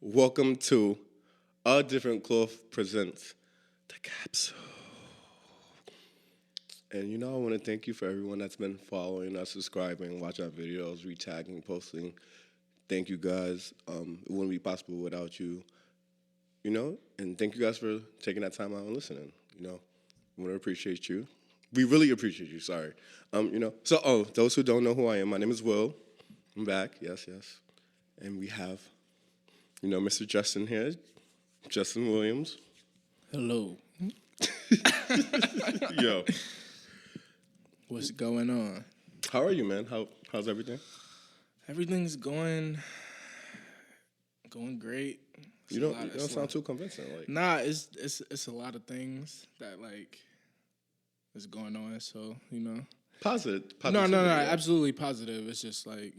Welcome to A Different Cloth Presents the Capsule. And I want to thank you for everyone that's been following us, subscribing, watching our videos, retagging, posting. Thank you guys. It wouldn't be possible without you, and thank you guys for taking that time out and listening. We want to appreciate you. We really appreciate you, sorry. Those who don't know who I am, my name is Will. I'm back, yes. And we have Mr. Justin here, Justin Williams. Hello. Yo, What's going on? how are you, man? How's everything? Everything's going great. You don't sound too convincing. Nah, it's a lot of things that is going on. So Positive. No, Yeah. absolutely positive. It's just I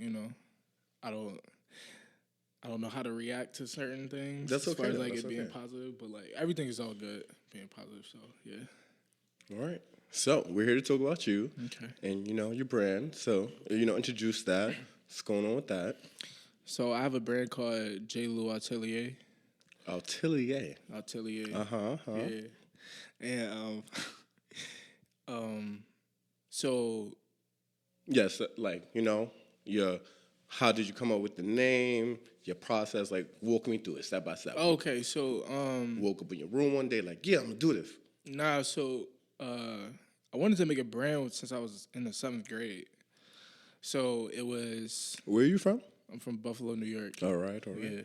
don't know how to react to certain things. That's as far okay, as that's being okay. positive, but everything is all good being positive. So yeah. All right. So we're here to talk about you. Okay. And your brand. So introduce that. What's going on with that? So I have a brand called J. Lou Atelier. Atelier. Yeah. And so Yes, your how did you come up with the name? Your process, walk me through it step by step. okay, so Woke up in your room one day, I'm gonna do this. I wanted to make a brand since I was in the 7th grade. So it was Where are you from? I'm from Buffalo, New York. All right. Yeah.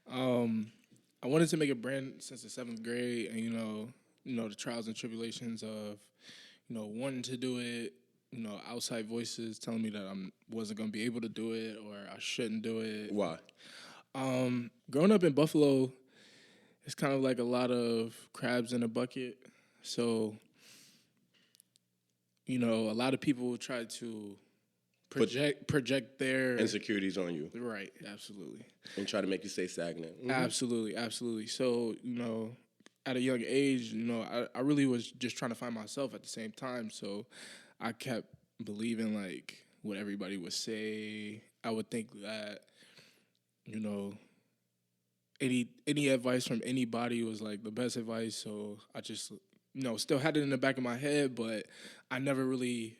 I wanted to make a brand since the 7th grade, and the trials and tribulations of wanting to do it. Outside voices telling me that I wasn't gonna be able to do it or I shouldn't do it. Why? Growing up in Buffalo, it's kind of like a lot of crabs in a bucket. So, a lot of people try to project their Insecurities on you right. Absolutely. and try to make you stay stagnant. Mm-hmm. Absolutely. So, at a young age, I really was just trying to find myself at the same time. So I kept believing what everybody would say. I would think that, any advice from anybody was the best advice. So I just, still had it in the back of my head, but I never really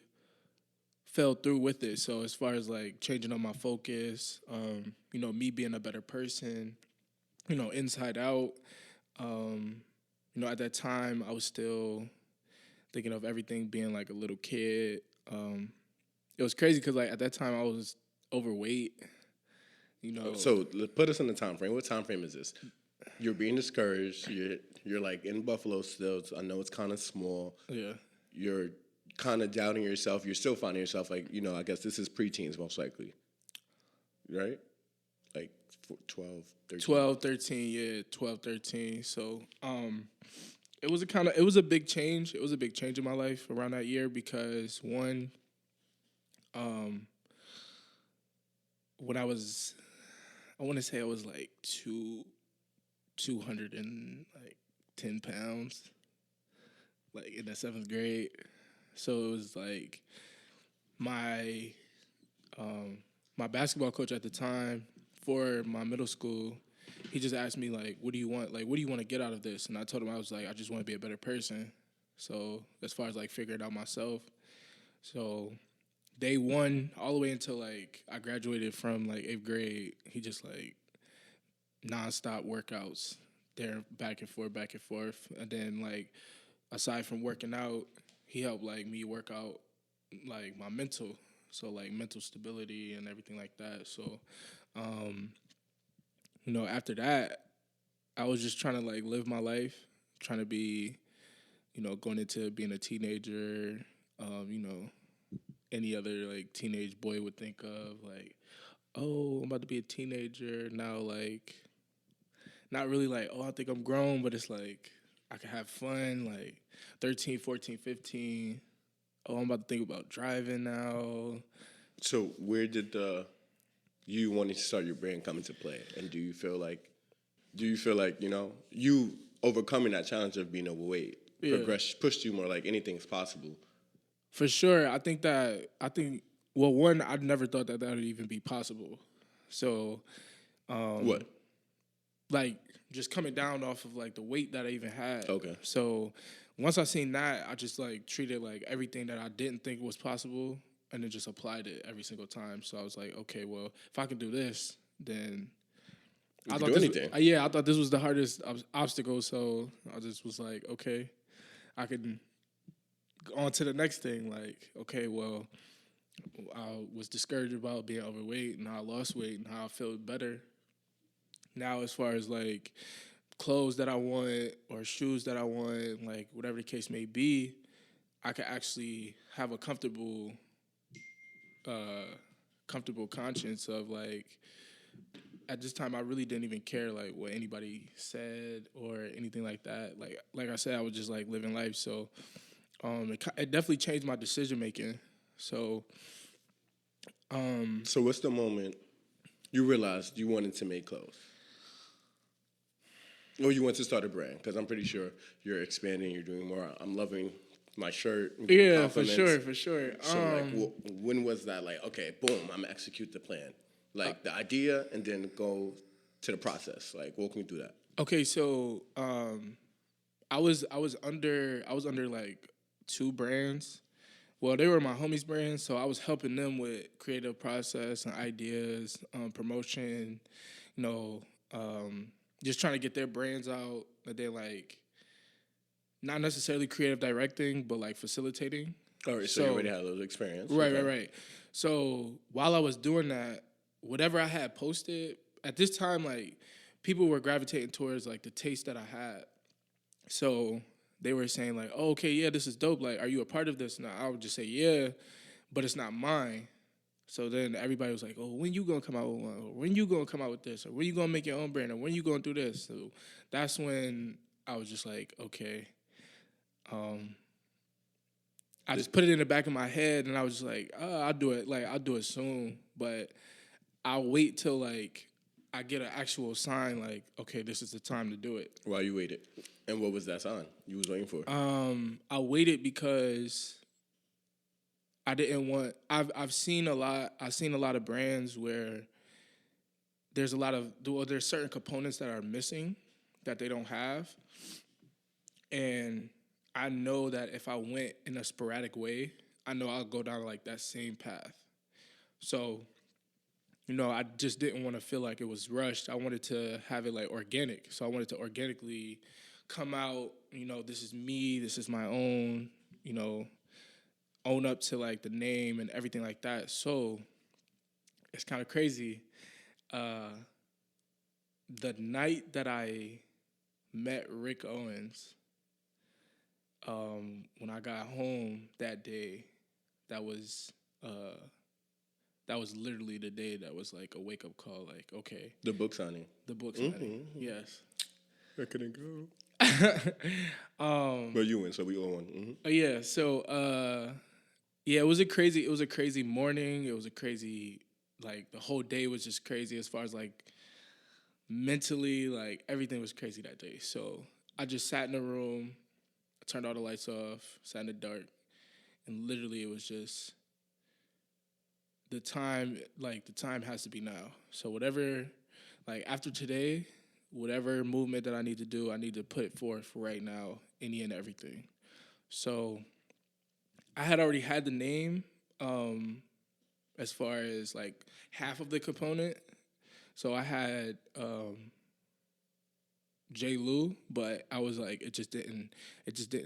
fell through with it. So as far as changing up my focus, me being a better person, inside out, at that time I was still thinking of everything being a little kid. It was crazy because at that time I was overweight. So put us in the time frame. What time frame is this? You're being discouraged. You're in Buffalo still. So I know it's kind of small. Yeah. You're kind of doubting yourself. You're still finding yourself I guess this is preteens most likely, right? 12, 13. 12, 13, yeah, 12, 13. So it was a big change. It was a big change in my life around that year because one, when I want to say I was 210 pounds, in the 7th grade. So it was my my basketball coach at the time for my middle school, he just asked me what do you want? What do you want to get out of this? And I told him I was I just want to be a better person. So as far as figuring out myself, so day one all the way until I graduated from 8th grade, he just nonstop workouts there, back and forth, and then aside from working out, he helped me work out my mental, so mental stability and everything like that. So after that, I was just trying to live my life, trying to be, going into being a teenager, any other teenage boy would think of oh, I'm about to be a teenager now, not really oh, I think I'm grown, but it's I can have fun, 13, 14, 15. Oh, I'm about to think about driving now. So where did you wanting to start your brand come into play? And do you feel like you overcoming that challenge of being overweight pushed you more anything's possible? For sure. Well, one, I never thought that would even be possible. So What? Like just coming down off of like the weight that I even had. Okay. So once I seen that, I just like treated like everything that I didn't think was possible and then just applied it every single time. So I was like, okay, well, if I can do this, then You can do anything. I thought this was the hardest obstacle. So I just was like, okay, I can go on to the next thing. Like, okay, well, I was discouraged about being overweight and how I lost weight and how I felt better. Now, as far as like clothes that I want or shoes that I want, like whatever the case may be, I can actually have a comfortable conscience of like at this time I really didn't even care like what anybody said or anything like that. Like I said, I was just like living life. So it definitely changed my decision making. So So what's the moment you realized you wanted to make clothes? Or you want to start a brand? Because I'm pretty sure you're expanding, you're doing more. I'm loving my shirt. yeah, for sure. So, when was that like, okay, boom, I'm going to execute the plan? Like, the idea and then go to the process. Like, walk me through that. Okay, so I was under like two brands. Well, they were my homies' brands, so I was helping them with creative process and ideas, promotion, you know, just trying to get their brands out. But then like not necessarily creative directing, but like facilitating. All right, so you already had a little experience. Right. So while I was doing that, whatever I had posted at this time, like people were gravitating towards like the taste that I had. So they were saying like, oh, okay, yeah, this is dope. Like, are you a part of this? And I would just say, yeah, but it's not mine. So then everybody was like, oh, when you gonna come out with one? Or when you gonna come out with this? Or when you gonna make your own brand? Or when you gonna do this? So that's when I was just like, okay. I just put it in the back of my head and I was just like, oh, I'll do it. Like, I'll do it soon. But I'll wait till like I get an actual sign like, okay, this is the time to do it. While you waited. And what was that sign you was waiting for? I waited because I didn't want. I've seen a lot. I've seen a lot of brands where there's there's certain components that are missing that they don't have, and I know that if I went in a sporadic way, I know I'll go down like that same path. So, I just didn't want to feel like it was rushed. I wanted to have it like organic. So I wanted to organically come out. This is me. This is my own. Own up to like the name and everything like that. So it's kind of crazy. The night that I met Rick Owens, when I got home that day, that was literally the day that was like a wake up call. Like, okay, The book signing. Yes. I couldn't go. But you win, so we all won. Yeah. So yeah, it was a crazy morning. It was a crazy, like the whole day was just crazy as far as like mentally, like everything was crazy that day. So I just sat in the room, turned all the lights off, sat in the dark, and literally it was just the time has to be now. So whatever, like after today, whatever movement that I need to do, I need to put forth right now, any and everything. So I had already had the name as far as like half of the component. So I had J. Lou, but I was like, it just didn't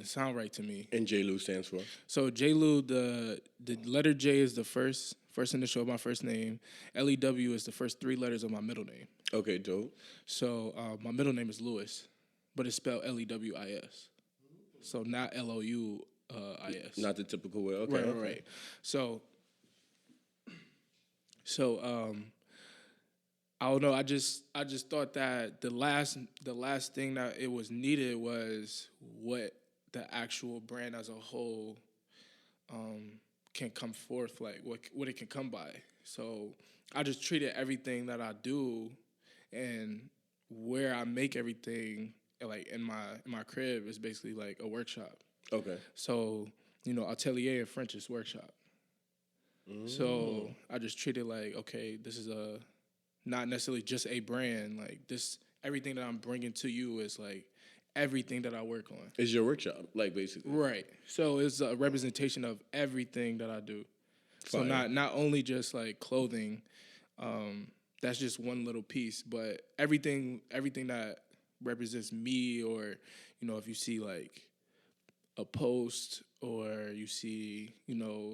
sound right to me. And J. Lou stands for? So J. Lou, the letter J is the first initial of my first name. LEW is the first three letters of my middle name. Okay, dope. So my middle name is Lewis, but it's spelled LEWIS. So not LOUIS. Not the typical way. Okay. Right. So I don't know. I just thought that the last thing that it was needed was what the actual brand as a whole can come forth, like what it can come by. So I just treated everything that I do and where I make everything, like in my crib, is basically like a workshop. Okay. So atelier in French is workshop. So I just treated like, okay, this is a not necessarily just a brand. Like this, everything that I'm bringing to you is like everything that I work on. It's your workshop, like basically. Right. So it's a representation of everything that I do. So Fire. not only just like clothing, that's just one little piece, but everything that represents me, or if you see like a post or you see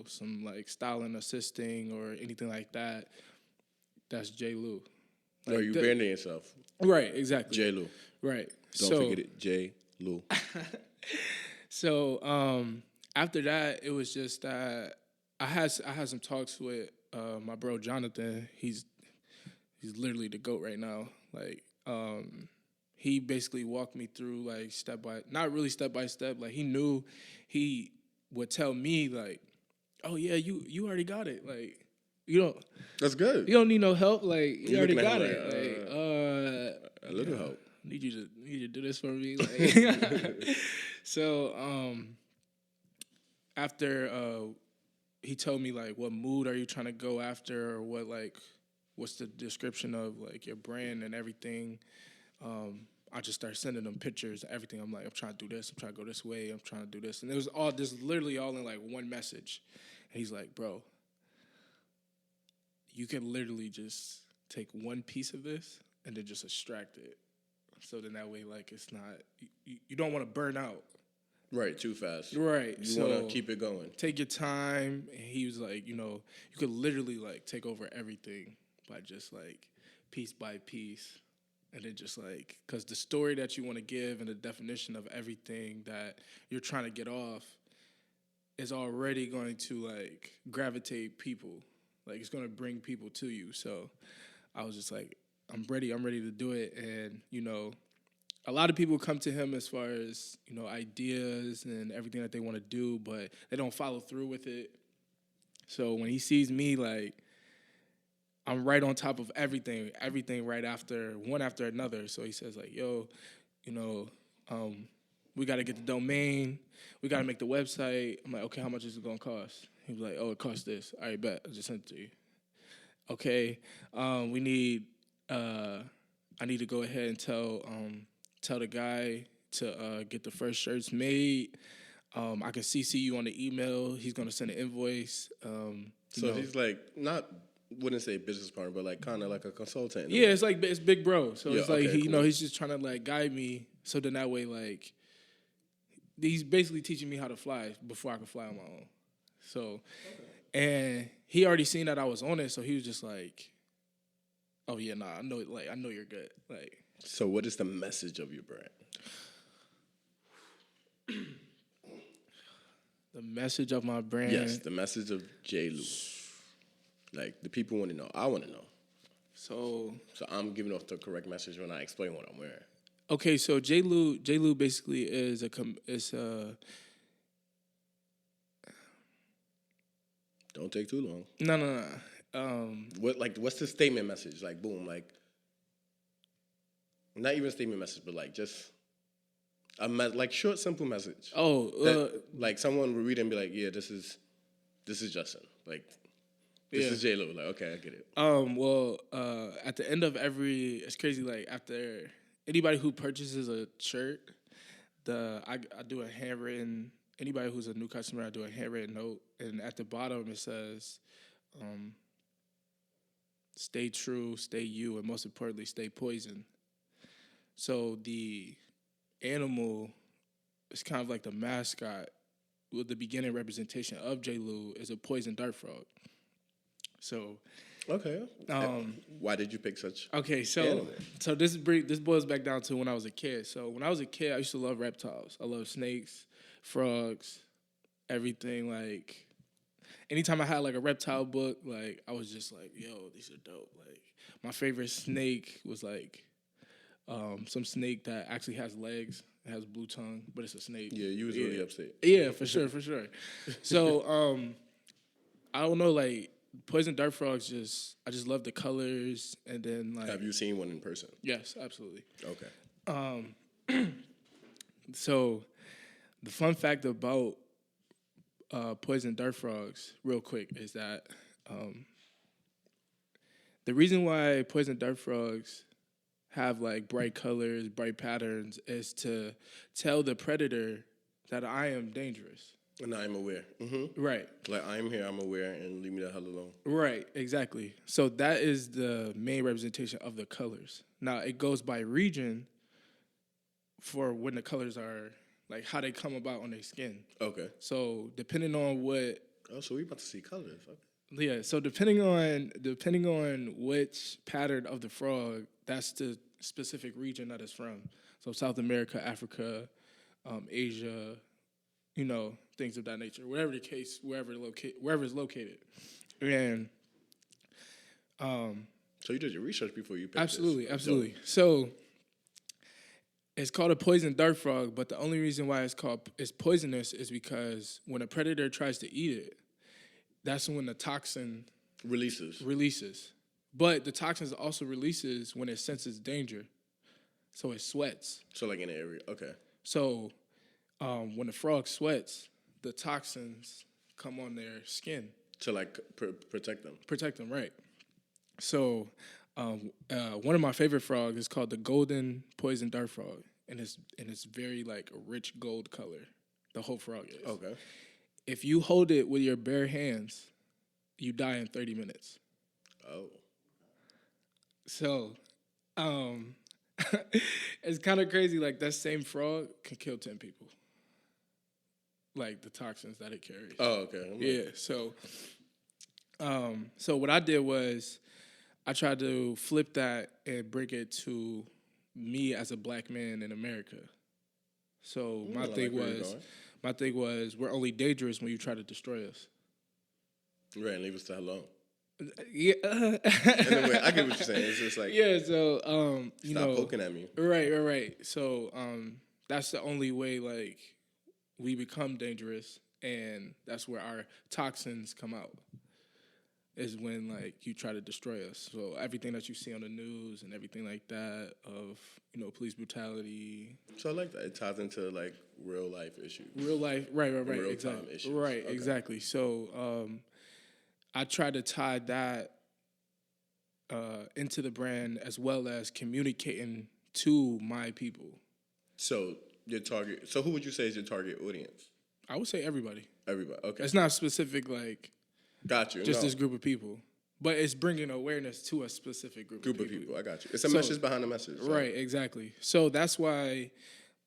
some like styling assisting or anything like that, that's J. Lou. Are you branding yourself? Right, exactly. J. Lou. Right. Don't forget it, J. Lou. So after that, it was just that I had some talks with my bro Jonathan. He's literally the GOAT right now. Like he basically walked me through like not really step by step. Like he would tell me like, oh yeah, you already got it. Like That's good. you don't need no help. Like you already got like, it. a little help. Need you to do this for me. Like, so after he told me like, what mood are you trying to go after, or what's the description of like your brand and everything. I just started sending them pictures of everything. I'm like, I'm trying to do this. I'm trying to go this way. I'm trying to do this. And it was all this, literally all in like one message. And he's like, bro, you can literally just take one piece of this and then just extract it. So then that way, like, it's not, you don't want to burn out. Right, too fast. Right. You want to keep it going. Take your time. And he was like, you could literally like take over everything by just like piece by piece. And then just like, because the story that you want to give and the definition of everything that you're trying to get off is already going to like gravitate people. Like it's going to bring people to you. So I was just like, I'm ready to do it. And, a lot of people come to him as far as, ideas and everything that they want to do, but they don't follow through with it. So when he sees me, like, I'm right on top of everything right after, one after another. So he says, like, yo, we got to get the domain. We got to make the website. I'm like, okay, how much is it going to cost? He was like, oh, it costs this. All right, bet. I'll just send it to you. Okay, we need, I need to go ahead and tell the guy to get the first shirts made. I can CC you on the email. He's going to send an invoice. So he's like, wouldn't say business partner, but like kind of like a consultant. Yeah, it's like it's big bro. So it's like okay, cool. he's just trying to like guide me. So then that way, like, he's basically teaching me how to fly before I can fly on my own. So, and he already seen that I was on it, so he was just like, "Oh yeah, nah, I know you're good." Like, so what is the message of your brand? The message of my brand. Yes, the message of J. Lou. Like, the people want to know. I want to know. So I'm giving off the correct message when I explain what I'm wearing. Okay, so J. Lou basically is Don't take too long. No. What's the statement message? Like, boom, like, not even a statement message, but like just like short, simple message. Like someone would read it and be like, yeah, this is Justin. Like, this is J. Lo. Like, okay, I get it. At the end of it's crazy. Like after anybody who purchases a shirt, I do a handwritten. Anybody who's a new customer, I do a handwritten note, and at the bottom it says, "Stay true, stay you, and most importantly, stay poison." So the animal is kind of like the mascot. With the beginning representation of J. Lou is a poison dart frog. So, okay. Why did you pick such? Okay, so this boils back down to when I was a kid. So when I was a kid, I used to love reptiles. I love snakes, frogs, everything. Like anytime I had like a reptile book, like I was just like, yo, these are dope. Like my favorite snake was like some snake that actually has legs. It has blue tongue, but it's a snake. Yeah, you was really upset. Yeah, for sure. So I don't know, like poison dart frogs. I just love the colors, and then like. Have you seen one in person? Yes, absolutely. Okay. So, the fun fact about poison dart frogs, real quick, is that The reason why poison dart frogs have like bright colors, bright patterns is to tell the predator that I am dangerous. And I'm aware. Right. Like, I'm here, I'm aware, and leave me the hell alone. Right, exactly. So that is the main representation of the colors. Now it goes by region for when the colors are like how they come about on their skin. Okay. So depending on what Oh, so we about to see colors. Okay. yeah, so depending on which pattern of the frog, that's the specific region that it's from. So South America, Africa, Asia, things of that nature. Whatever the case, wherever it's located. And So you did your research before you picked absolutely. So it's called a poison dart frog, but the only reason why it's poisonous is because when a predator tries to eat it, that's when the toxin releases. But the toxins also releases when it senses danger. So it sweats. So like in an area. Okay. So when the frog sweats, the toxins come on their skin. To like protect them. Protect them, right. So one of my favorite frogs is called the golden poison dart frog. And it's very like a rich gold color. The whole frog is. Okay. If you hold it with your bare hands, you die in 30 minutes. Oh. So, it's kind of crazy. Like, that same frog can kill 10 people. Like, the toxins that it carries. Oh, okay. Yeah, so what I did was I tried to flip that and bring it to me as a black man in America. So my thing was we're only dangerous when you try to destroy us. Right, and leave us the hell alone. Yeah. Anyway, I get what you're saying. It's just like, yeah, so stop poking at me. Right. So that's the only way like we become dangerous, and that's where our toxins come out. Is when like you try to destroy us. So everything that you see on the news and everything like that of police brutality. So I like that. It ties into like real life issues. Real life, right, real exactly. time issues. Right, Okay. exactly. So I try to tie that into the brand as well as communicating to my people. So your target. So who would you say is your target audience? I would say everybody. Everybody. Okay. It's not specific like. Got you. Just this group of people. But it's bringing awareness to a specific group of people. I got you. It's a message behind the message. So. Right, exactly. So that's why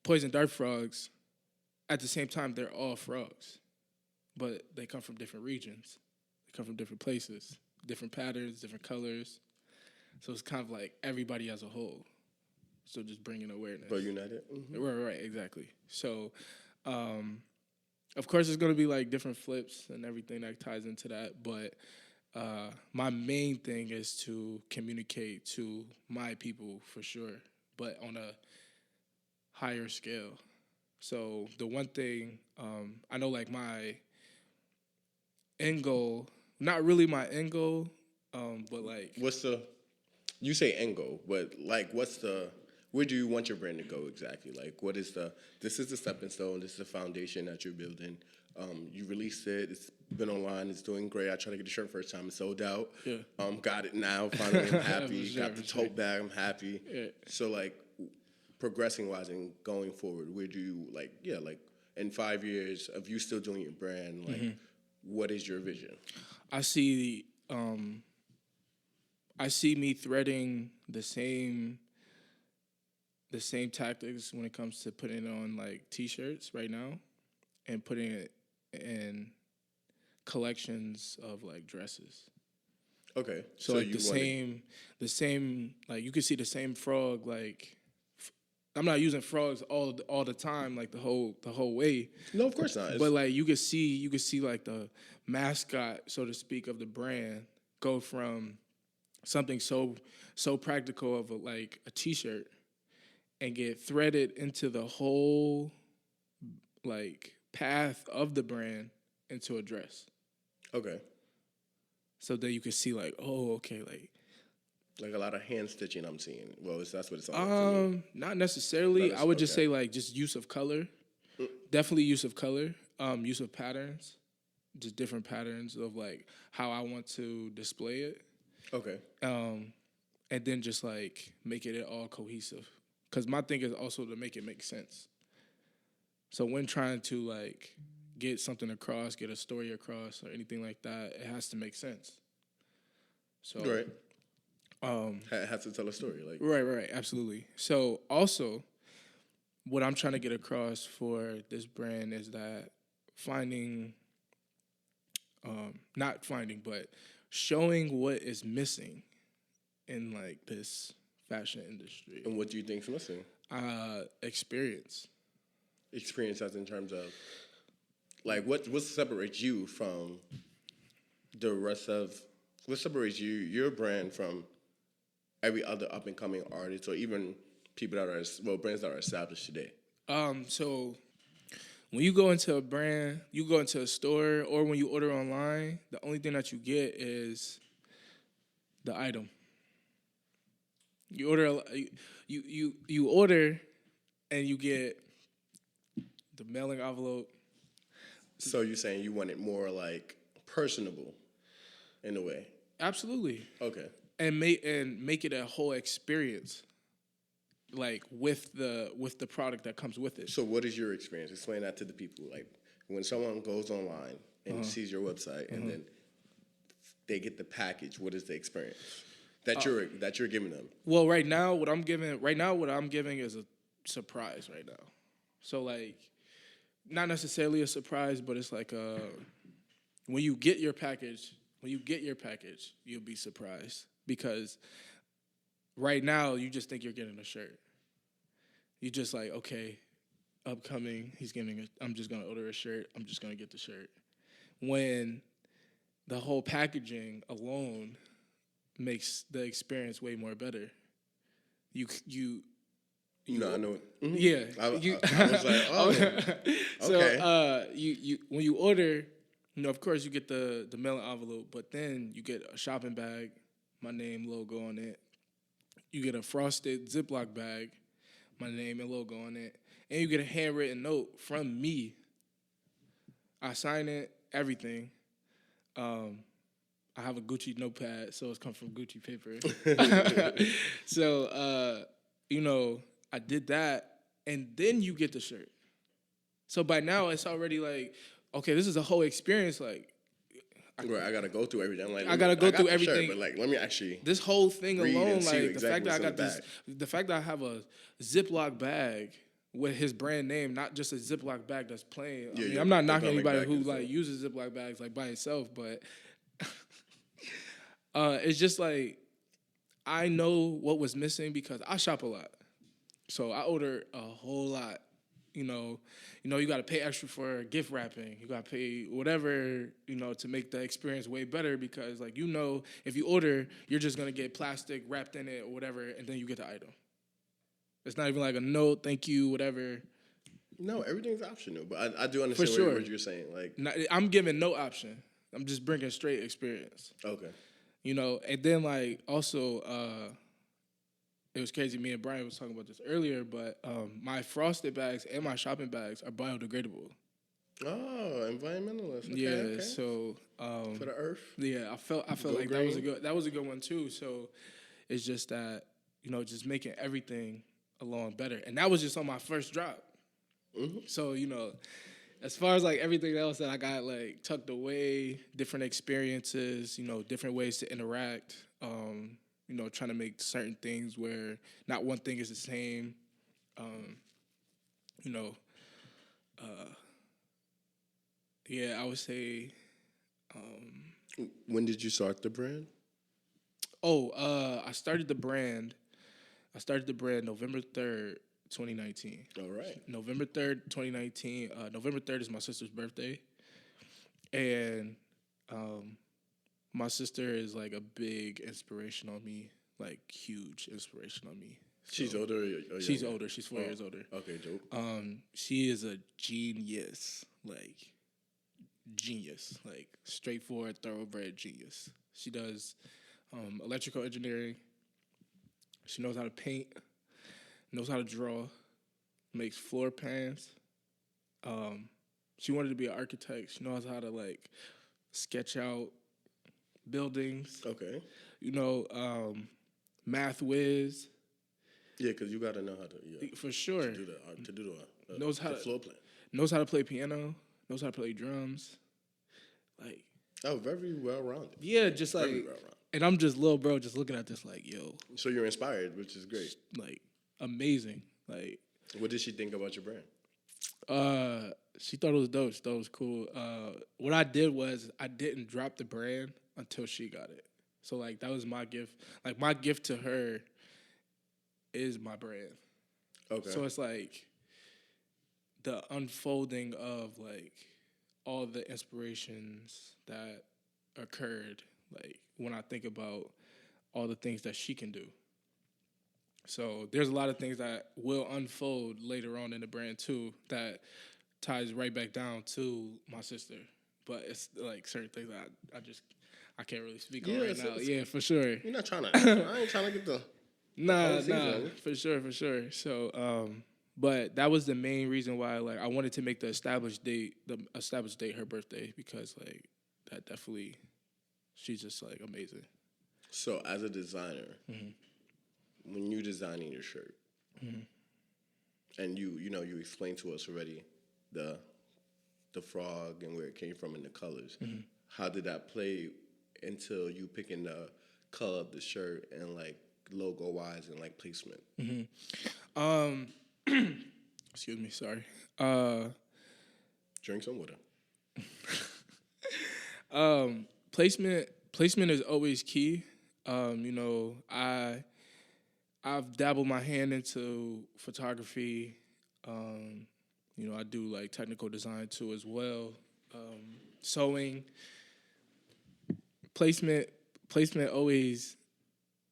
poison dart frogs, at the same time, they're all frogs. But they come from different regions. They come from different places, different patterns, different colors. So it's kind of like everybody as a whole. So just bringing awareness. But united? Mm-hmm. Right, exactly. So, of course, it's going to be like different flips and everything that ties into that. But my main thing is to communicate to my people for sure, but on a higher scale. So the one thing I know, like my end goal, not really my end goal, but like. You say end goal, but like where do you want your brand to go exactly? Like, this is the stepping stone, this is the foundation that you're building. You released it, it's been online, it's doing great. I tried to get the shirt first time, it sold out. Yeah. Got it now, finally I'm happy. Got the tote bag, I'm happy. Yeah. So like, progressing wise and going forward, where do you like in 5 years of you still doing your brand, like what is your vision? I see me threading the same tactics when it comes to putting it on like t-shirts right now and putting it in collections of like dresses. Okay. So like the same like you can see the same frog like I'm not using frogs all the time like the whole way. No, of course not. But like you could see like the mascot, so to speak, of the brand go from something so practical of like a t-shirt and get threaded into the whole like path of the brand into a dress. Okay. So that you can see like, oh, okay, like a lot of hand stitching I'm seeing. Well, that's what it's like. Not necessarily. I would just say like just use of color. Definitely use of color. Use of patterns. Just different patterns of like how I want to display it. Okay. And then just like making it all cohesive. Because my thing is also to make it make sense. So when trying to like get something across, get a story across, or anything like that, it has to make sense. So Right. Has to tell a story. Like right, absolutely. So also, what I'm trying to get across for this brand is that finding, not finding, but showing what is missing in like this fashion industry. And what do you think's missing? Experience. Experience as in terms of like what separates you from the rest of what separates your brand from every other up and coming artist or even people that are brands that are established today. So when you go into a brand, you go into a store, or when you order online, the only thing that you get is the item. You order, you order, and you get the mailing envelope. So you're saying you want it more like personable, in a way. Absolutely. Okay. And make it a whole experience, like with the product that comes with it. So what is your experience? Explain that to the people. Like when someone goes online and sees your website and then they get the package, what is the experience that you're giving them? Well, right now what I'm giving is a surprise right now. So like not necessarily a surprise, but it's like when you get your package, you'll be surprised because right now you just think you're getting a shirt. You just like, okay, upcoming, I'm just gonna order a shirt, I'm just gonna get the shirt. When the whole packaging alone makes the experience way more better. You No, I know. Mm-hmm. Yeah. I was like, oh, okay. So you when you order, of course you get the mailing envelope, but then you get a shopping bag, my name, logo on it. You get a frosted Ziploc bag, my name and logo on it, and you get a handwritten note from me. I sign it, everything. I have a Gucci notepad, so it's come from Gucci paper. So, I did that, and then you get the shirt. So by now, it's already like, okay, this is a whole experience. Like, Right, I gotta go through everything. I'm like, I gotta go through everything. Shirt, but like, let me actually this whole thing alone, like exactly the fact that I got the fact that I have a Ziploc bag with his brand name, not just a Ziploc bag that's plain. I mean, I'm not knocking anybody who like uses Ziploc bags like by itself, but it's just like I know what was missing because I shop a lot, so I order a whole lot. You got to pay extra for gift wrapping. You got to pay whatever, to make the experience way better because, like, if you order, you're just going to get plastic wrapped in it or whatever, and then you get the item. It's not even like a note, thank you, whatever. No, everything's optional, but I do understand what you're saying. Like, I'm giving no option. I'm just bringing straight experience. Okay. And then, like, also, it was crazy. Me and Brian was talking about this earlier, but my frosted bags and my shopping bags are biodegradable. Oh, environmentalist. Okay, yeah. okay. So for the earth. Yeah, I felt like green. that was a good one too. So it's just that just making everything along better, and that was just on my first drop. Mm-hmm. So as far as like everything else that I got like tucked away, different experiences, different ways to interact. Trying to make certain things where not one thing is the same. I would say. When did you start the brand? I started the brand November 3rd, 2019. All right. November 3rd, 2019. November 3rd is my sister's birthday. And my sister is like a big inspiration on me, like huge inspiration on me. So, she's older or younger? She's older. She's 4 years older. Okay, dope. She is a genius, like straightforward, thoroughbred genius. She does electrical engineering. She knows how to paint, knows how to draw, makes floor plans. She wanted to be an architect. She knows how to like sketch out buildings. Okay. Math whiz. Yeah, because you got to know how to For sure. to do the Knows how the to floor plan. knows how to play piano, knows how to play drums. Like, Oh, very well rounded. yeah, just like, Very well rounded. and I'm just little bro, just looking at this like, yo, So you're inspired, which is great. like amazing. Like, What did she think about your brand? she thought it was dope. She thought it was cool. What I did was I didn't drop the brand until she got it. So like that was my gift. Like my gift to her is my brand. Okay. So it's like the unfolding of like all the inspirations that occurred, like when I think about all the things that she can do. So there's a lot of things that will unfold later on in the brand too that ties right back down to my sister. But it's like certain things that I can't really speak on right now. Yeah, for sure. You're not trying to. I ain't trying to get the. Nah, for sure. So, but that was the main reason why, like, I wanted to make the established date her birthday, because like that definitely, she's just like amazing. So as a designer, when you designing your shirt, and you explained to us already the frog and where it came from and the colors, how did that play into you picking the color of the shirt and like logo wise and like placement? Excuse me, sorry. Drink some water. Placement is always key. I've dabbled my hand into photography. I do like technical design too as well. Sewing. Placement always,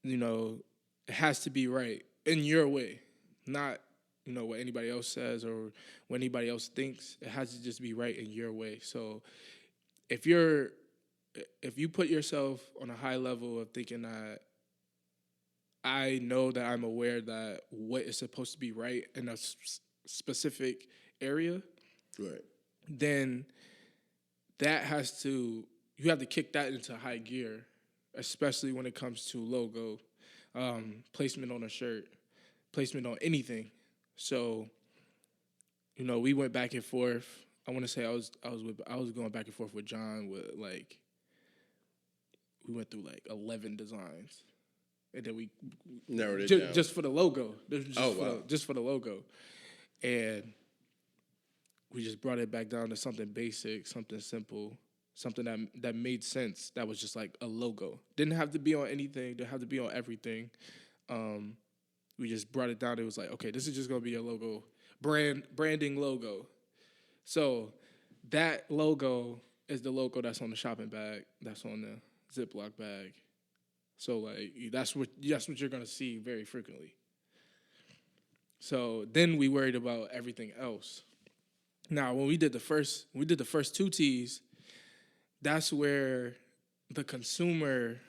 it has to be right in your way, not what anybody else says or what anybody else thinks. It has to just be right in your way. So if you put yourself on a high level of thinking that I know that I'm aware that what is supposed to be right in a specific area, Right. then you have to kick that into high gear, especially when it comes to logo, placement on a shirt, placement on anything. So, we went back and forth. I want to say I was going back and forth with John with like, we went through like 11 designs, and then we narrowed it down just for the logo. Just for the logo, and we just brought it back down to something basic, something simple, something that made sense. That was just like a logo. Didn't have to be on anything. Didn't have to be on everything. We just brought it down. It was like, okay, this is just gonna be a logo, branding logo. So that logo is the logo that's on the shopping bag, that's on the Ziploc bag. So like that's what you're gonna see very frequently. So then we worried about everything else. Now when we did the first two tees, that's where the consumer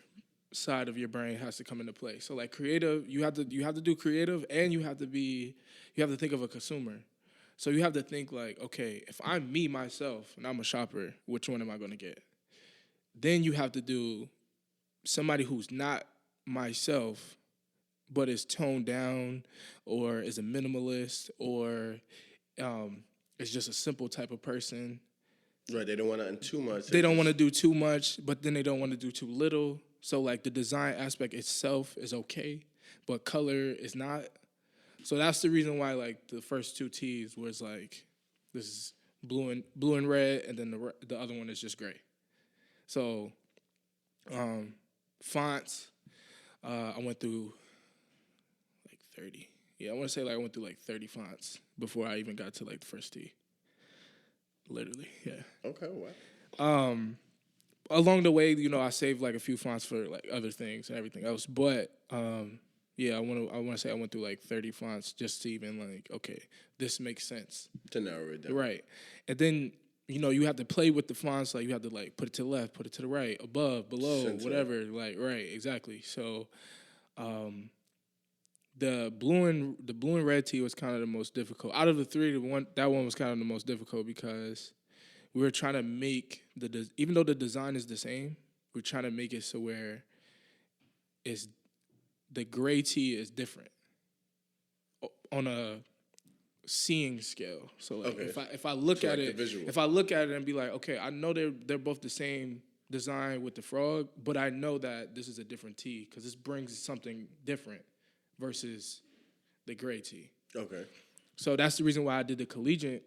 side of your brain has to come into play. So like creative, you have to do creative, and you have to think of a consumer. So you have to think like, okay, if I'm me myself and I'm a shopper, which one am I going to get? Then you have to do somebody who's not myself, but is toned down, or is a minimalist, or is just a simple type of person. Right, they don't want to do too much. They don't want to do too much, but then they don't want to do too little. So like the design aspect itself is okay, but color is not. So that's the reason why like the first two tees was like, this is blue and red, and then the other one is just gray. So fonts, I went through like 30. Yeah, I want to say like I went through like 30 fonts before I even got to like the first tee. Literally, yeah. Okay, wow. Along the way, I saved like a few fonts for like other things and everything else. But yeah, I want to say I went through like 30 fonts just to even like, okay, this makes sense. To narrow it down. Right. And then, you have to play with the fonts. Like you have to like put it to the left, put it to the right, above, below, center, whatever. Like, right, exactly. So the blue and red tee was kind of the most difficult. Out of the three, that one was kind of the most difficult, because we were trying to make even though the design is the same, we're trying to make it so where is the gray tee is different on a seeing scale. So like if I look at it, if I look at it and be like, okay, I know they're both the same design with the frog, but I know that this is a different tee because this brings something different versus the gray tee. Okay. So that's the reason why I did the collegiate.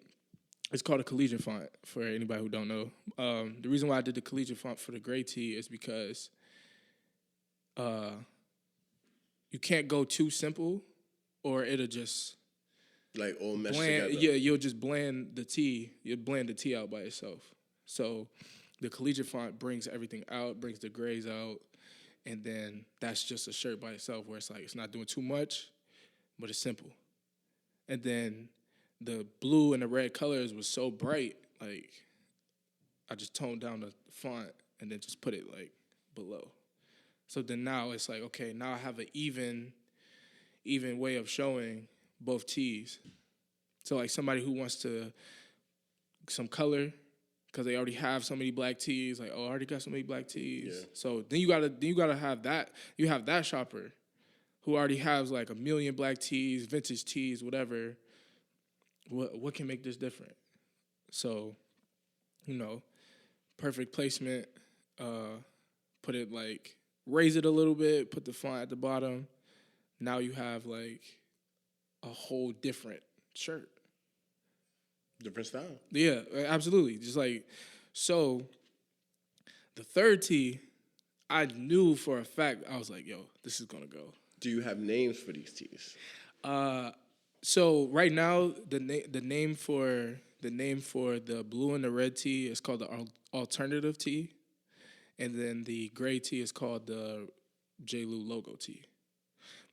It's called a collegiate font for anybody who don't know. The reason why I did the collegiate font for the gray tee is because you can't go too simple or it'll just like all mesh together. Yeah, you'll just blend the tee. You'll blend the tee out by itself. So the collegiate font brings everything out, brings the grays out, and then that's just a shirt by itself where it's like it's not doing too much, but it's simple. And then the blue and the red colors was so bright, like I just toned down the font and then just put it like below. So then now it's like, okay, now I have an even way of showing both tees. So like somebody who wants some color because they already have so many black tees, like, oh, I already got so many black tees. Yeah. So then you gotta have that. You have that shopper who already has like a million black tees, vintage tees, whatever. What can make this different? So, perfect placement. Put it like, raise it a little bit, put the font at the bottom. Now you have like a whole different shirt. Different style. Yeah, absolutely. Just like, so the third tee, I knew for a fact, I was like, yo, this is going to go. Do you have names for these tees? So right now, the name for the blue and the red tee is called the alternative tee, and then the gray tee is called the J-Lou logo tee.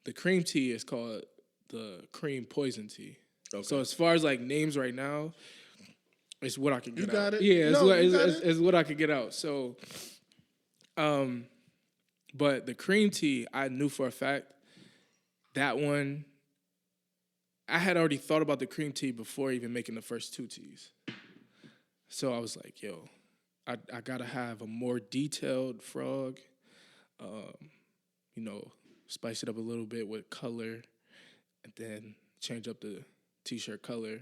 The cream tee is called the cream poison tee. Okay. So as far as like names right now, it's what I can get out. You got it. Yeah, it's what I could get out. So, but the cream tee, I knew for a fact that one. I had already thought about the cream tee before even making the first two tees. So I was like, yo, I gotta have a more detailed frog, spice it up a little bit with color, and then change up the t-shirt color.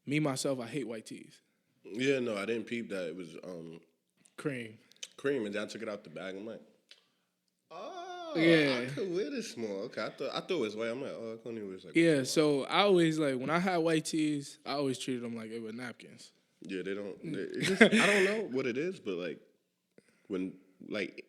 Me, myself, I hate white tees. Yeah, no, I didn't peep that. It was cream, and then I took it out the bag. I'm like, oh, yeah, I could wear this more. Okay, I thought it was white. I'm like, oh, I couldn't even wear this. Like, yeah, so I always like when I had white tees, I always treated them like it were napkins. Yeah, they don't. I don't know what it is, but like when like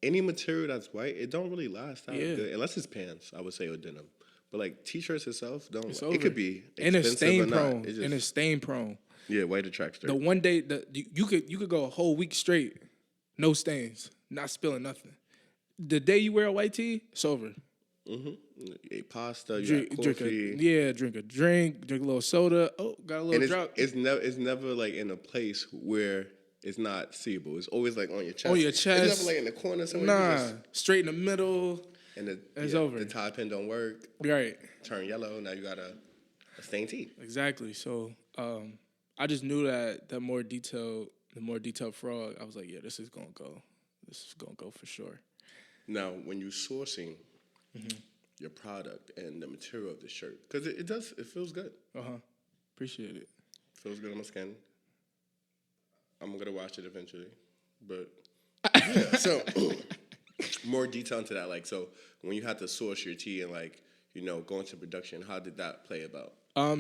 any material that's white, it don't really last that good unless it's pants. I would say or denim. But like t-shirts itself, it could be expensive and it's stain prone. And it's stain prone. Yeah, white attracts dirt. The one day you could go a whole week straight, no stains, not spilling nothing. The day you wear a white tee, it's over. Mm-hmm. You ate pasta, you got coffee. Drink a drink a little soda. Oh, got a little drop. It's never like in a place where it's not seeable. It's always like on your chest. On your chest. It's never like in the corner somewhere. Nah, straight in the middle. And it's over. The tie pin don't work. Right. Turn yellow. Now you got a stained tee. Exactly. So I just knew that the more detailed frog, I was like, yeah, this is gonna go. This is gonna go for sure. Now, when you're sourcing your product and the material of the shirt, because it feels good. Appreciate it. Feels good on my skin. I'm gonna watch it eventually, but yeah. So more detail into that. Like, so when you had to source your tea and like go into production, how did that play about?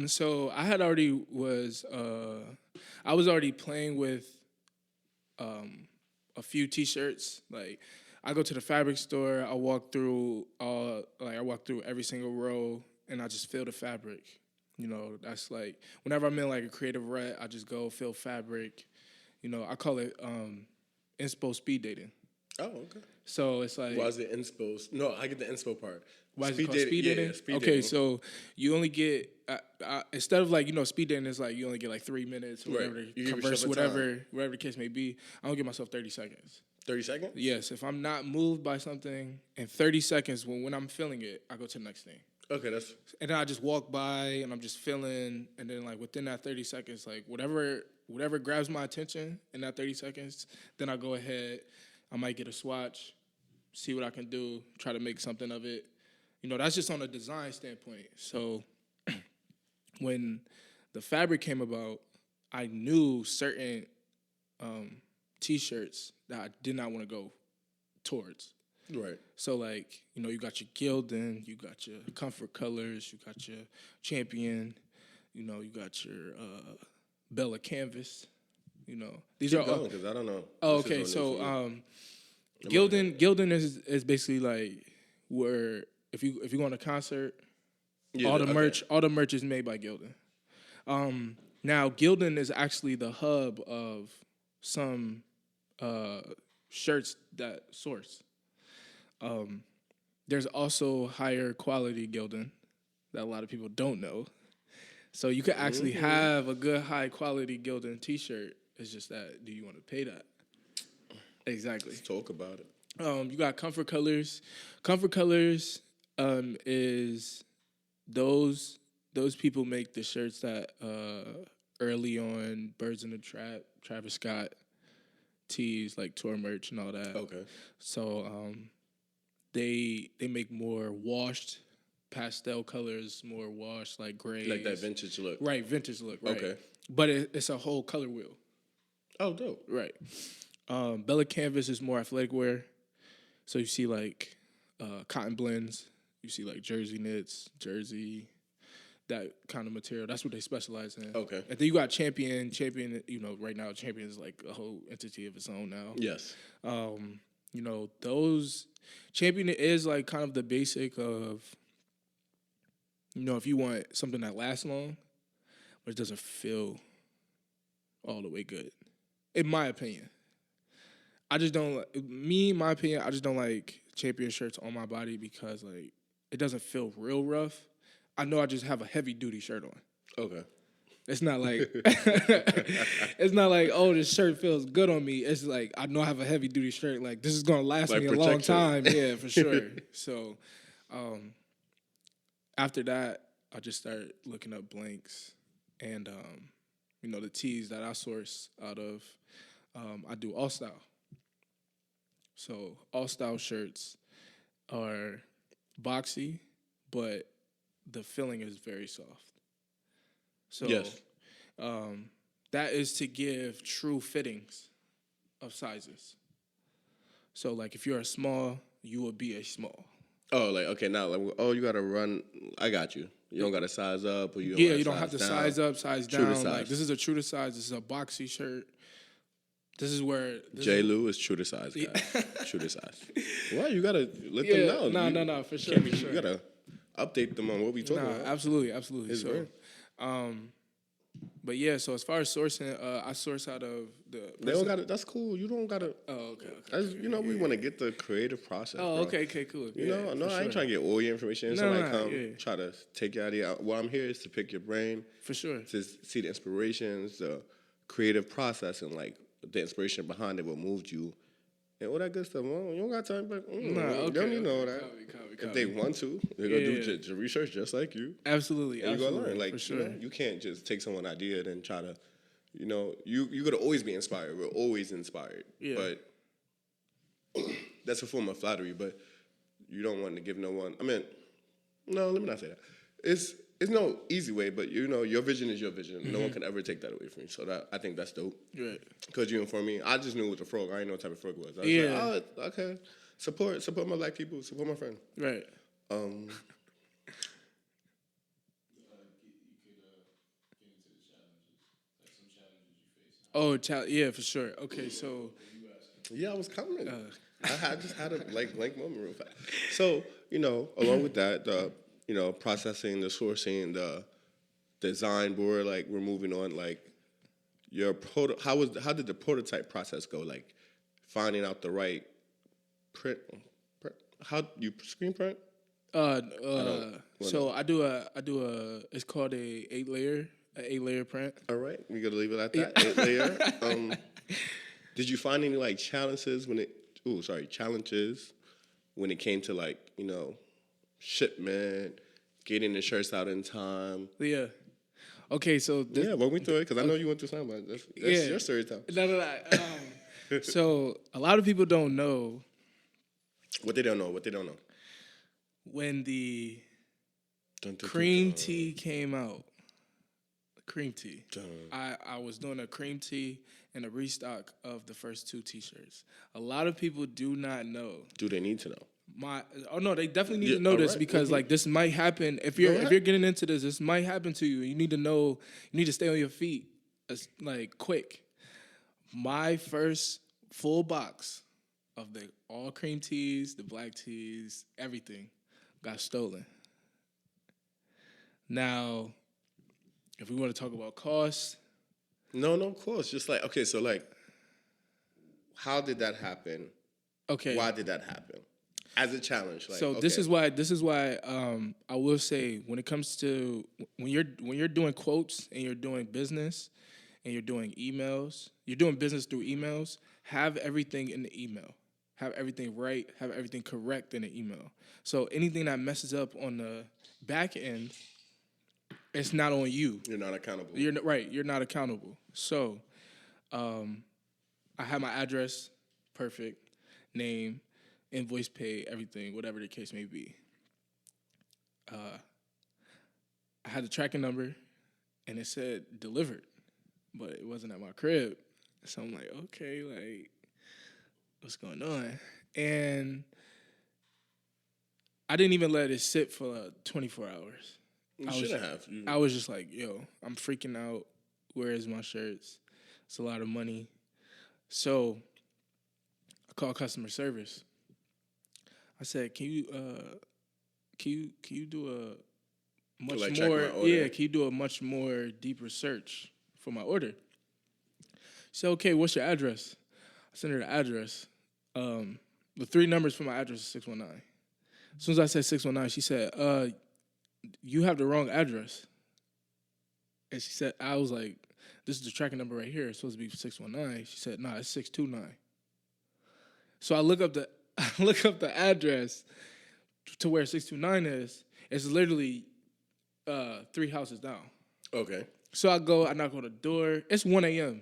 So I had already I was already playing with a few t-shirts. Like I go to the fabric store, I walk through every single row and I just feel the fabric. That's like whenever I'm in like a creative rut, I just go feel fabric. I call it inspo speed dating. Oh, okay. So it's like, why is it inspo? No, I get the inspo part. Why is it called speed dating? Yeah, speed okay, dating. So you only get instead of like speed dating is like you only get like 3 minutes or whatever to converse, whatever the case may be. I don't give myself 30 seconds. 30 seconds? Yes. If I'm not moved by something in 30 seconds, when I'm feeling it, I go to the next thing. Okay, and then I just walk by and I'm just feeling, and then like within that 30 seconds, like whatever grabs my attention in that 30 seconds, then I go ahead. I might get a swatch, see what I can do, try to make something of it. That's just on a design standpoint. So when the fabric came about, I knew certain T-shirts that I did not want to go towards. Right. So, like, you got your Gildan, you got your Comfort Colors, you got your Champion, you got your Bella Canvas. These Keep are going, because I don't know. Oh, This is okay. all new So, for me. Gildan is basically like where if you go on a concert, Yeah, all the okay. merch is made by Gildan. Now Gildan is actually the hub of some shirts that source. There's also higher quality Gildan that a lot of people don't know. So you could actually have a good high quality Gildan T-shirt. It's just that, do you want to pay that? Exactly. Let's talk about it. You got Comfort Colors. Comfort Colors is those people make the shirts that early on Birds in the Trap, Travis Scott tees, like tour merch and all that. Okay. So they make more washed pastel colors, more washed like gray. Like that vintage look. Right, vintage look, right. Okay. But it's a whole color wheel. Oh, dope. Right. Bella Canvas is more athletic wear. So you see like cotton blends. You see like jersey knits, jersey, that kind of material. That's what they specialize in. Okay. And then you got Champion. Champion, right now Champion is like a whole entity of its own now. Yes. Those Champion is like kind of the basic of, if you want something that lasts long, but it doesn't feel all the way good, in my opinion. I just don't, my opinion, I just don't like Champion shirts on my body because like it doesn't feel real rough. I know I just have a heavy duty shirt on. Okay. It's not like oh, this shirt feels good on me. It's like I know I have a heavy duty shirt. Like this is gonna last Like me a long protection. time. Yeah, for sure. So after that, I just started looking up blanks and the tees that I source out of. I do all style. So all style shirts are boxy, but the filling is very soft. So Yes. That is to give true fittings of sizes. So like if you're a small, you will be a small. Oh, like, okay, now, like, you got to run. I got you. You don't got to size up or you don't have to down. size up, size True down. to size. Like this is a true to size. This is a boxy shirt. This is where J. Lou is true to size, guys. True to size. Well, you got to let them know. No, for sure. You got to update them on what we talking about. Absolutely. It's So, but yeah, so as far as sourcing, I source out of the. They don't got to. That's cool. You don't got to. Oh, okay. We want to get the creative process. Oh, bro. okay, cool. I ain't trying to get all your information. No, Try to take your idea out. What I'm here is to pick your brain. For sure. To see the inspirations, the creative process, and like the inspiration behind it, what moved you, and all that good stuff. Well, you don't got time, but you don't need to know that. If they want to, they're going to do research just like you. Absolutely. And you're going to learn. Like, for sure. You can't just take someone's idea and try to, you're going to always be inspired. We're always inspired. Yeah. But that's a form of flattery, but you don't want to give no one, no, let me not say that. It's no easy way, but your vision is your vision. Mm-hmm. No one can ever take that away from you. So I think that's dope. Right. Because you informed me. I just knew it was a frog. I didn't know what type of frog it was. I was like, oh, okay. Support my black people. Support my friend. Right. Oh, yeah, for sure. Okay, so. Yeah, I was coming. I just had a blank moment real fast. So, along with that, the processing, the sourcing, the design board, like we're moving on, like your how did the prototype process go? Like finding out the right print how you screen print? So I do a it's called a 8-layer print. All right, we gotta leave it at that. 8-layer. Did you find any challenges when it came to shipment, getting the shirts out in time? Yeah. Okay, so walk me through it because I know you went through something. That's your story time. No. So a lot of people don't know What they don't know. What they don't know. When the Dun, dun, cream dun, tea came out, cream tea. dun. I was doing a cream tea and a restock of the first 2 T-shirts. A lot of people do not know. Do they need to know? No, they definitely need Yeah, to know this alright. because like this might happen if Go you're ahead. getting into this. This might happen to you. You need to know. You need to stay on your feet, like quick. My first full box of the all cream teas, the black teas, everything got stolen. Now, if we want to talk about cost, No, of course. Just like, okay, so like, how did that happen? okay. Why did that happen? As a challenge. Like, So okay. this is why I will say when it comes to when you're doing quotes and you're doing business and you're doing emails, you're doing business through emails, have everything in the email. Have everything right, have everything correct in the email. So anything that messes up on the back end, it's not on you. You're not accountable. You're not accountable. So I have my address, perfect, name, invoice paid, everything, whatever the case may be. I had the tracking number, and it said delivered, but it wasn't at my crib. So I'm like, okay, like, what's going on? And I didn't even let it sit for 24 hours. You shouldn't have. I was just like, yo, I'm freaking out. Where is my shirts? It's a lot of money. So I called customer service. I said, can you do a much Like check more? my order? Yeah, can you do a much more deeper search for my order? She said, okay, what's your address? I sent her the address. The 3 numbers for my address is 619. As soon as I said 619, she said, you have the wrong address. And she said, I was like, this is the tracking number right here. It's supposed to be 619. She said, nah, it's 629. So I look up the address to where 629 is. It's literally 3 houses down. Okay. So I knock on the door. It's 1 a.m.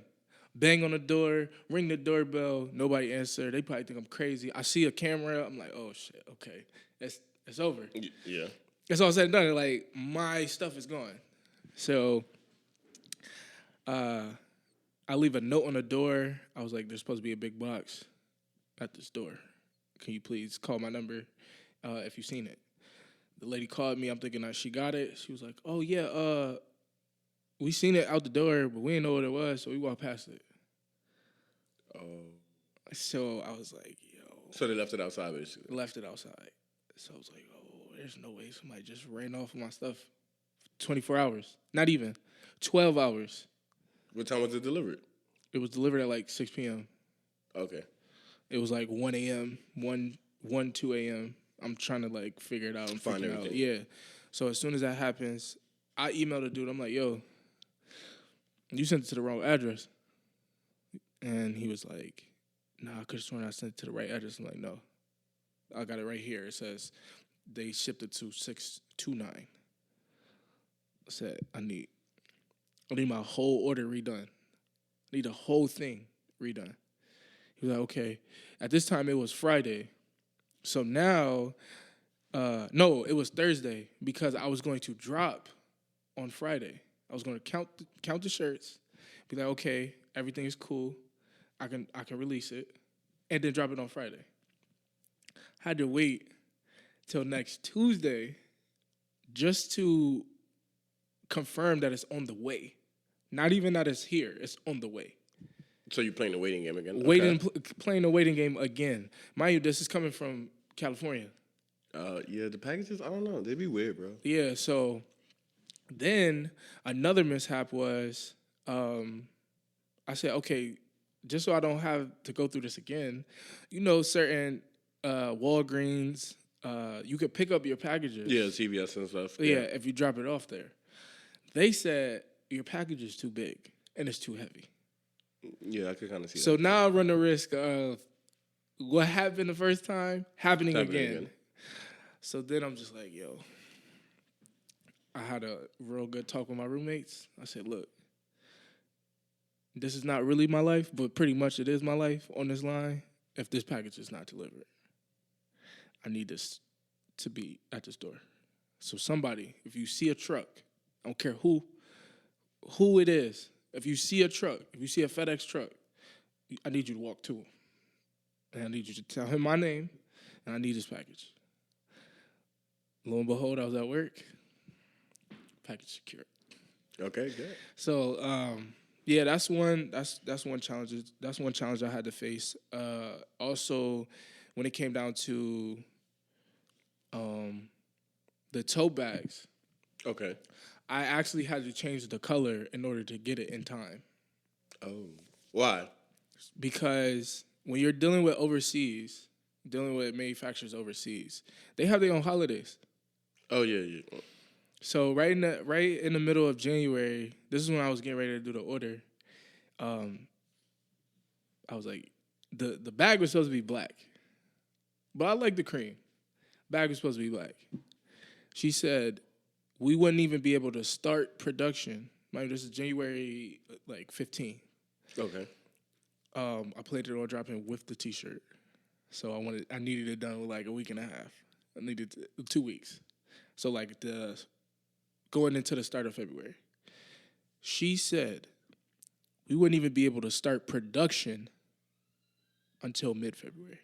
Bang on the door, ring the doorbell. Nobody answer. They probably think I'm crazy. I see a camera. I'm like, oh shit, okay, it's over. Yeah. It's all said and done. Like my stuff is gone. So I leave a note on the door. I was like, there's supposed to be a big box at this door. Can you please call my number if you've seen it? The lady called me. I'm thinking that she got it. She was like, oh yeah, we seen it out the door, but we didn't know what it was, so we walked past it. Oh. So I was like, yo. So they left it outside, basically. Left it outside. So I was like, oh, there's no way somebody just ran off with my stuff. 24 hours. Not even. 12 hours. What time was it delivered? It was delivered at like 6 p.m. Okay. It was like 1 a.m., 2 a.m. I'm trying to like figure it out and Find figure it out. everything. Yeah. So as soon as that happens, I emailed the dude. I'm like, yo, you sent it to the wrong address. And he was like, nah, I could have sworn I sent it to the right address. I'm like, no. I got it right here. It says they shipped it to 629. I said, I need my whole order redone. I need the whole thing redone. He was like, okay. At this time, it was Friday. So now, no, it was Thursday because I was going to drop on Friday. I was going to count the shirts, be like, okay, everything is cool. I can release it, and then drop it on Friday. Had to wait till next Tuesday just to confirm that it's on the way. Not even that it's here, it's on the way. So you're playing the waiting game again? Playing the waiting game again. Mind you, this is coming from California. Yeah, the packages, I don't know. They be weird, bro. Yeah, so then another mishap was I said, okay, just so I don't have to go through this again, certain Walgreens, you could pick up your packages. Yeah, CVS and stuff. Yeah, if you drop it off there. They said your package is too big and it's too heavy. Yeah, I could kind of see So that. now I run the risk of what happened the first time happening again. So then I'm just like, yo, I had a real good talk with my roommates. I said, look, this is not really my life, but pretty much it is my life on this line if this package is not delivered. I need this to be at this door. So somebody, if you see a truck, I don't care who it is, if you see a truck, if you see a FedEx truck, I need you to walk to him. And I need you to tell him my name, and I need his package. Lo and behold, I was at work. Package secured. Okay, good. So, yeah, that's one challenge. That's one challenge I had to face. Also, when it came down to the tote bags, Okay. I actually had to change the color in order to get it in time. Oh, why? Because when you're dealing with overseas, dealing with manufacturers overseas, they have their own holidays. Oh yeah. So right in the middle of January, this is when I was getting ready to do the order. I was like, the bag was supposed to be black, but I like the cream. Bag was supposed to be black. She said we wouldn't even be able to start production. Mind this is January 15. Okay. I played it on dropping with the T-shirt, so I needed it done with like a week and a half. I needed 2 weeks, so like going into the start of February. She said we wouldn't even be able to start production until mid-February.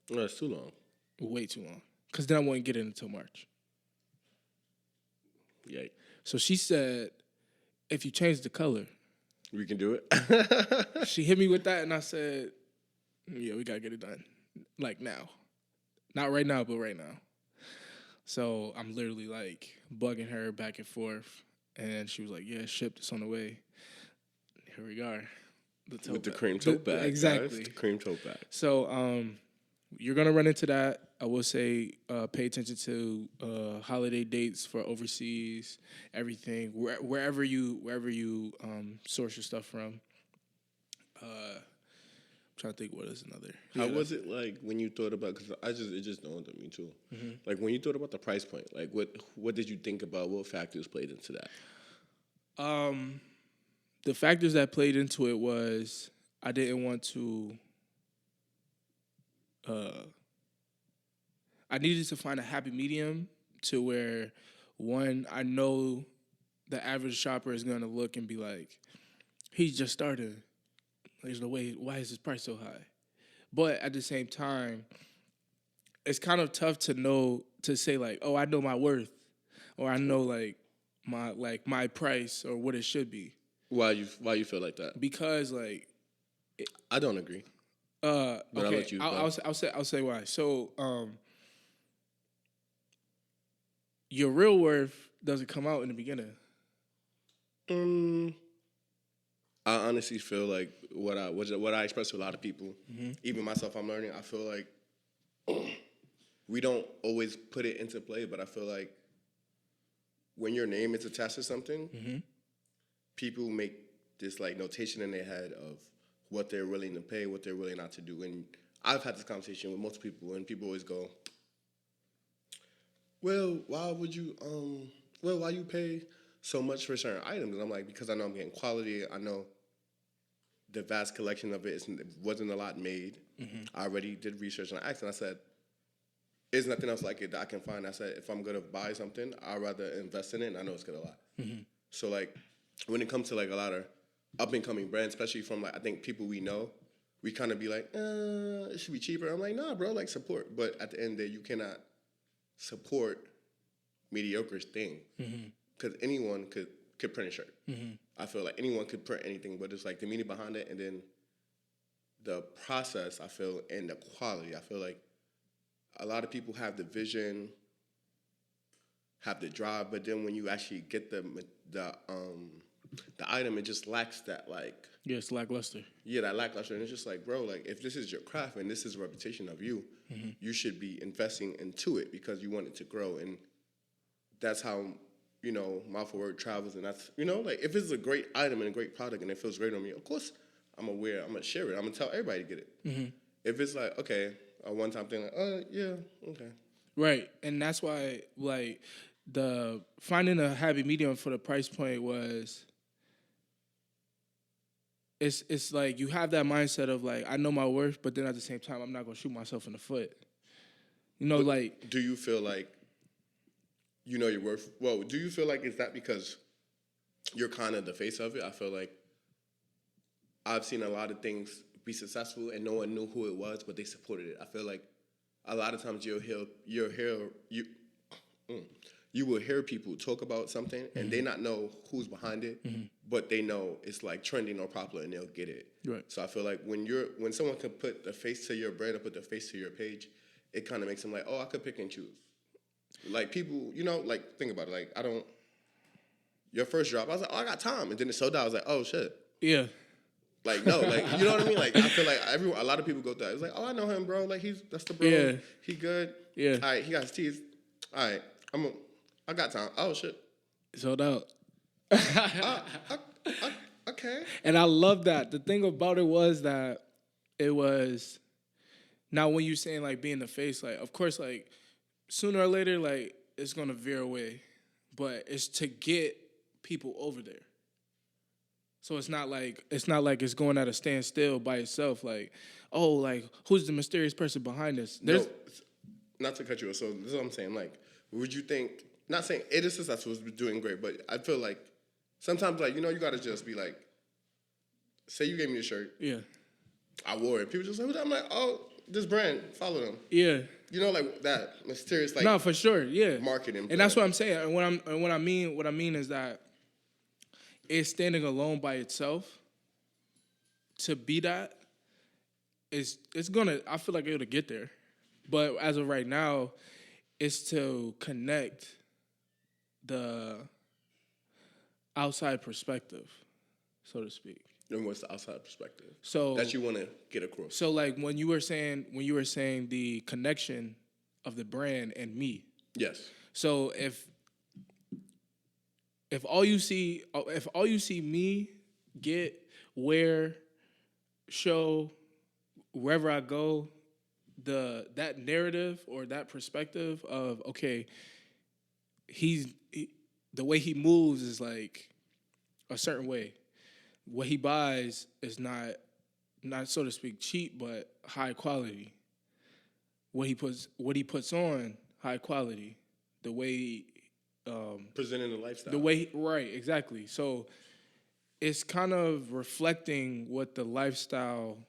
No, that's too long. Way too long, because then I wouldn't get it until March. Yay. So she said, if you change the color, We can do it. she hit me with that, and I said, yeah, we got to get it done. Like now. Not right now, but right now. So I'm literally like bugging her back and forth, and she was like, yeah, shipped, it's on the way. Here we are. With the cream tote bag. Exactly. Guys, the cream tote bag. So you're going to run into that. I will say pay attention to holiday dates for overseas, everything, wherever you source your stuff from. I'm trying to think what is another. How was it like when you thought about? Because it just dawned on me too. Mm-hmm. Like when you thought about the price point, like what did you think about? What factors played into that? The factors that played into it was I didn't want to. I needed to find a happy medium to where, one, I know the average shopper is going to look and be like, he's just started. There's no way, why is his price so high? But at the same time, it's kind of tough to say like, oh, I know my worth, or I know like my price or what it should be. Why you feel like that? Because like, I don't agree. But I'll let you. I'll say why. So, your real worth doesn't come out in the beginning. I honestly feel like what I express to a lot of people, even myself, I'm learning. I feel like we don't always put it into play, but I feel like when your name is attached to something, people make this like notation in their head of what they're willing to pay, what they're willing not to do. And I've had this conversation with most people, and people always go, well, why you pay so much for certain items? And I'm like, because I know I'm getting quality. I know the vast collection of it wasn't a lot made. I already did research and I asked, and I said, there's nothing else like it that I can find. I said, if I'm going to buy something, I'd rather invest in it, and I know it's going to last. So, like, when it comes to, like, a lot of up-and-coming brands, especially from, like, I think people we know, we kind of be like, it should be cheaper. I'm like, nah, bro, like, support. But at the end of the day, you cannot support mediocre thing. Because anyone could print a shirt. I feel like anyone could print anything, but it's, like, the meaning behind it and then the process, I feel, and the quality. I feel like a lot of people have the vision, have the drive, but then when you actually get the item, it just lacks that, like... Yeah, it's lackluster. Yeah, that lackluster. And it's just like, bro, like, if this is your craft and this is a reputation of you, you should be investing into it because you want it to grow. And that's how, you know, mouth of word travels. And that's, you know, like, if it's a great item and a great product and it feels great on me, of course, I'm going to share it. I'm going to tell everybody to get it. If it's like, okay, a one-time thing, like, yeah, okay. Right. And that's why, like, the finding a happy medium for the price point was, it's like you have that mindset of, like, I know my worth, but then at the same time, I'm not going to shoot myself in the foot. You know, like. Do you feel like you know your worth? Well, do you feel like is that because you're kind of the face of it? I feel like I've seen a lot of things be successful and no one knew who it was, but they supported it. I feel like a lot of times you will hear people talk about something and they not know who's behind it, but they know it's like trending or popular and they'll get it. Right. So I feel like when someone can put the face to your brand or put the face to your page, it kind of makes them like, oh, I could pick and choose. Like people, you know, like think about it. Like your first drop, I was like, oh, I got time, and then it sold out. I was like, oh shit. Yeah. Like no, like you know what I mean. Like I feel like a lot of people go through that. It's like, oh, I know him, bro. Like that's the bro. Yeah. He good. Yeah. All right, he got his teeth. All right, I got time. Oh shit. Sold out. Okay. And I love that. The thing about it was that it was. Now when you're saying like being the face, like of course like sooner or later like it's gonna veer away, but it's to get people over there. So it's not like it's going at a standstill by itself. Like, oh, like who's the mysterious person behind this? No, not to cut you off. So this is what I'm saying. Like, would you think? Not saying it is successful, it's doing great, but I feel like sometimes, like you know, you gotta just be like, say you gave me a shirt, yeah, I wore it. People just say, I'm like, oh, this brand, follow them. Yeah, you know, like that mysterious, like no, for sure, yeah, marketing. And that's what I'm saying. And what I mean is that it's standing alone by itself. To be that, it's gonna. I feel like it'll get there, but as of right now, it's to connect the outside perspective, so to speak. And what's the outside perspective? So that you want to get across. So like when you were saying the connection of the brand and me. Yes. So if all you see me get, wear, show, wherever I go, that narrative or that perspective of okay, the way he moves is like a certain way. What he buys is not so to speak cheap, but high quality. What he puts on, high quality. The way presenting the lifestyle. The way right, exactly. So it's kind of reflecting what the lifestyle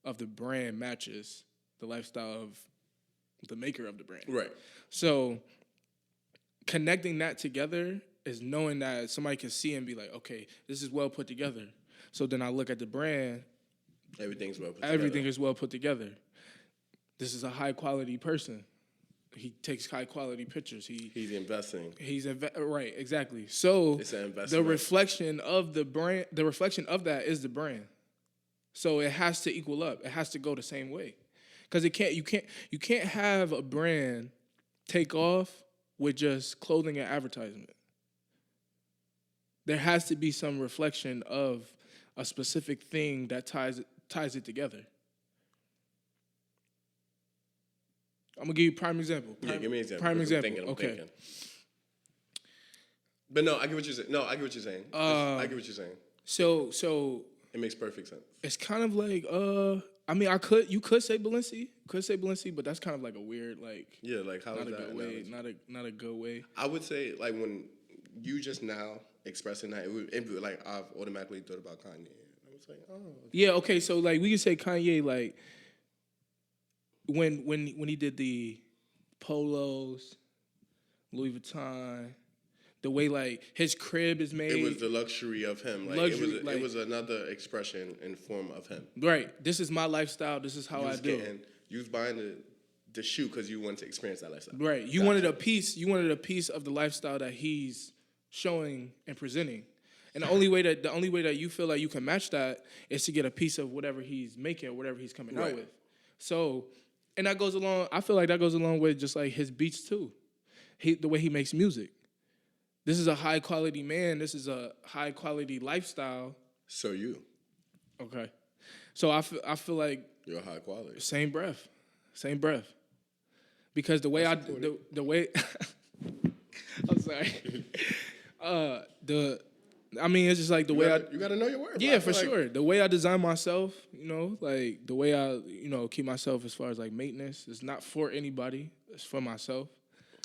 of the brand matches the lifestyle of the maker of the brand. Right. So connecting that together is knowing that somebody can see and be like, okay, this is well put together. So then I look at the brand. Everything's well put together. Everything is well put together. This is a high quality person. He takes high quality pictures. He's investing. Right, exactly. So it's an investment. The reflection of the brand, the reflection of that is the brand. So it has to equal up. It has to go the same way. Because you can't have a brand take off with just clothing and advertisement. There has to be some reflection of a specific thing that ties it together. I'm gonna give you a prime example. Give me an example. Prime example. I'm thinking. But no, I get what you're saying. I get what you're saying. I get what you're saying. So it makes perfect sense. It's kind of like I mean, you could say Balenci, but that's kind of like a weird like. Yeah, like how not is a that good way, not a good way. I would say like when you just now expressing that, it would like I've automatically thought about Kanye. I was like, oh. Yeah. Okay. So like we could say Kanye like when he did the polos, Louis Vuitton. The way like his crib is made. It was the luxury of him. Like it was another expression and form of him. Right. This is my lifestyle. This is how I do. You was buying the shoe because you wanted to experience that lifestyle. Right. You wanted a piece. You wanted a piece of the lifestyle that he's showing and presenting. And the only way that you feel like you can match that is to get a piece of whatever he's making or whatever he's coming out with. So, and that goes along. I feel like that goes along with just like his beats too. The way he makes music. This is a high quality man. This is a high quality lifestyle. So you. Okay. So I feel like you're high quality. Same breath. Because the way the way I'm sorry. I mean it's just like the way you gotta know your worth. Yeah, for sure. The way I design myself, like the way I, keep myself as far as like maintenance is not for anybody. It's for myself.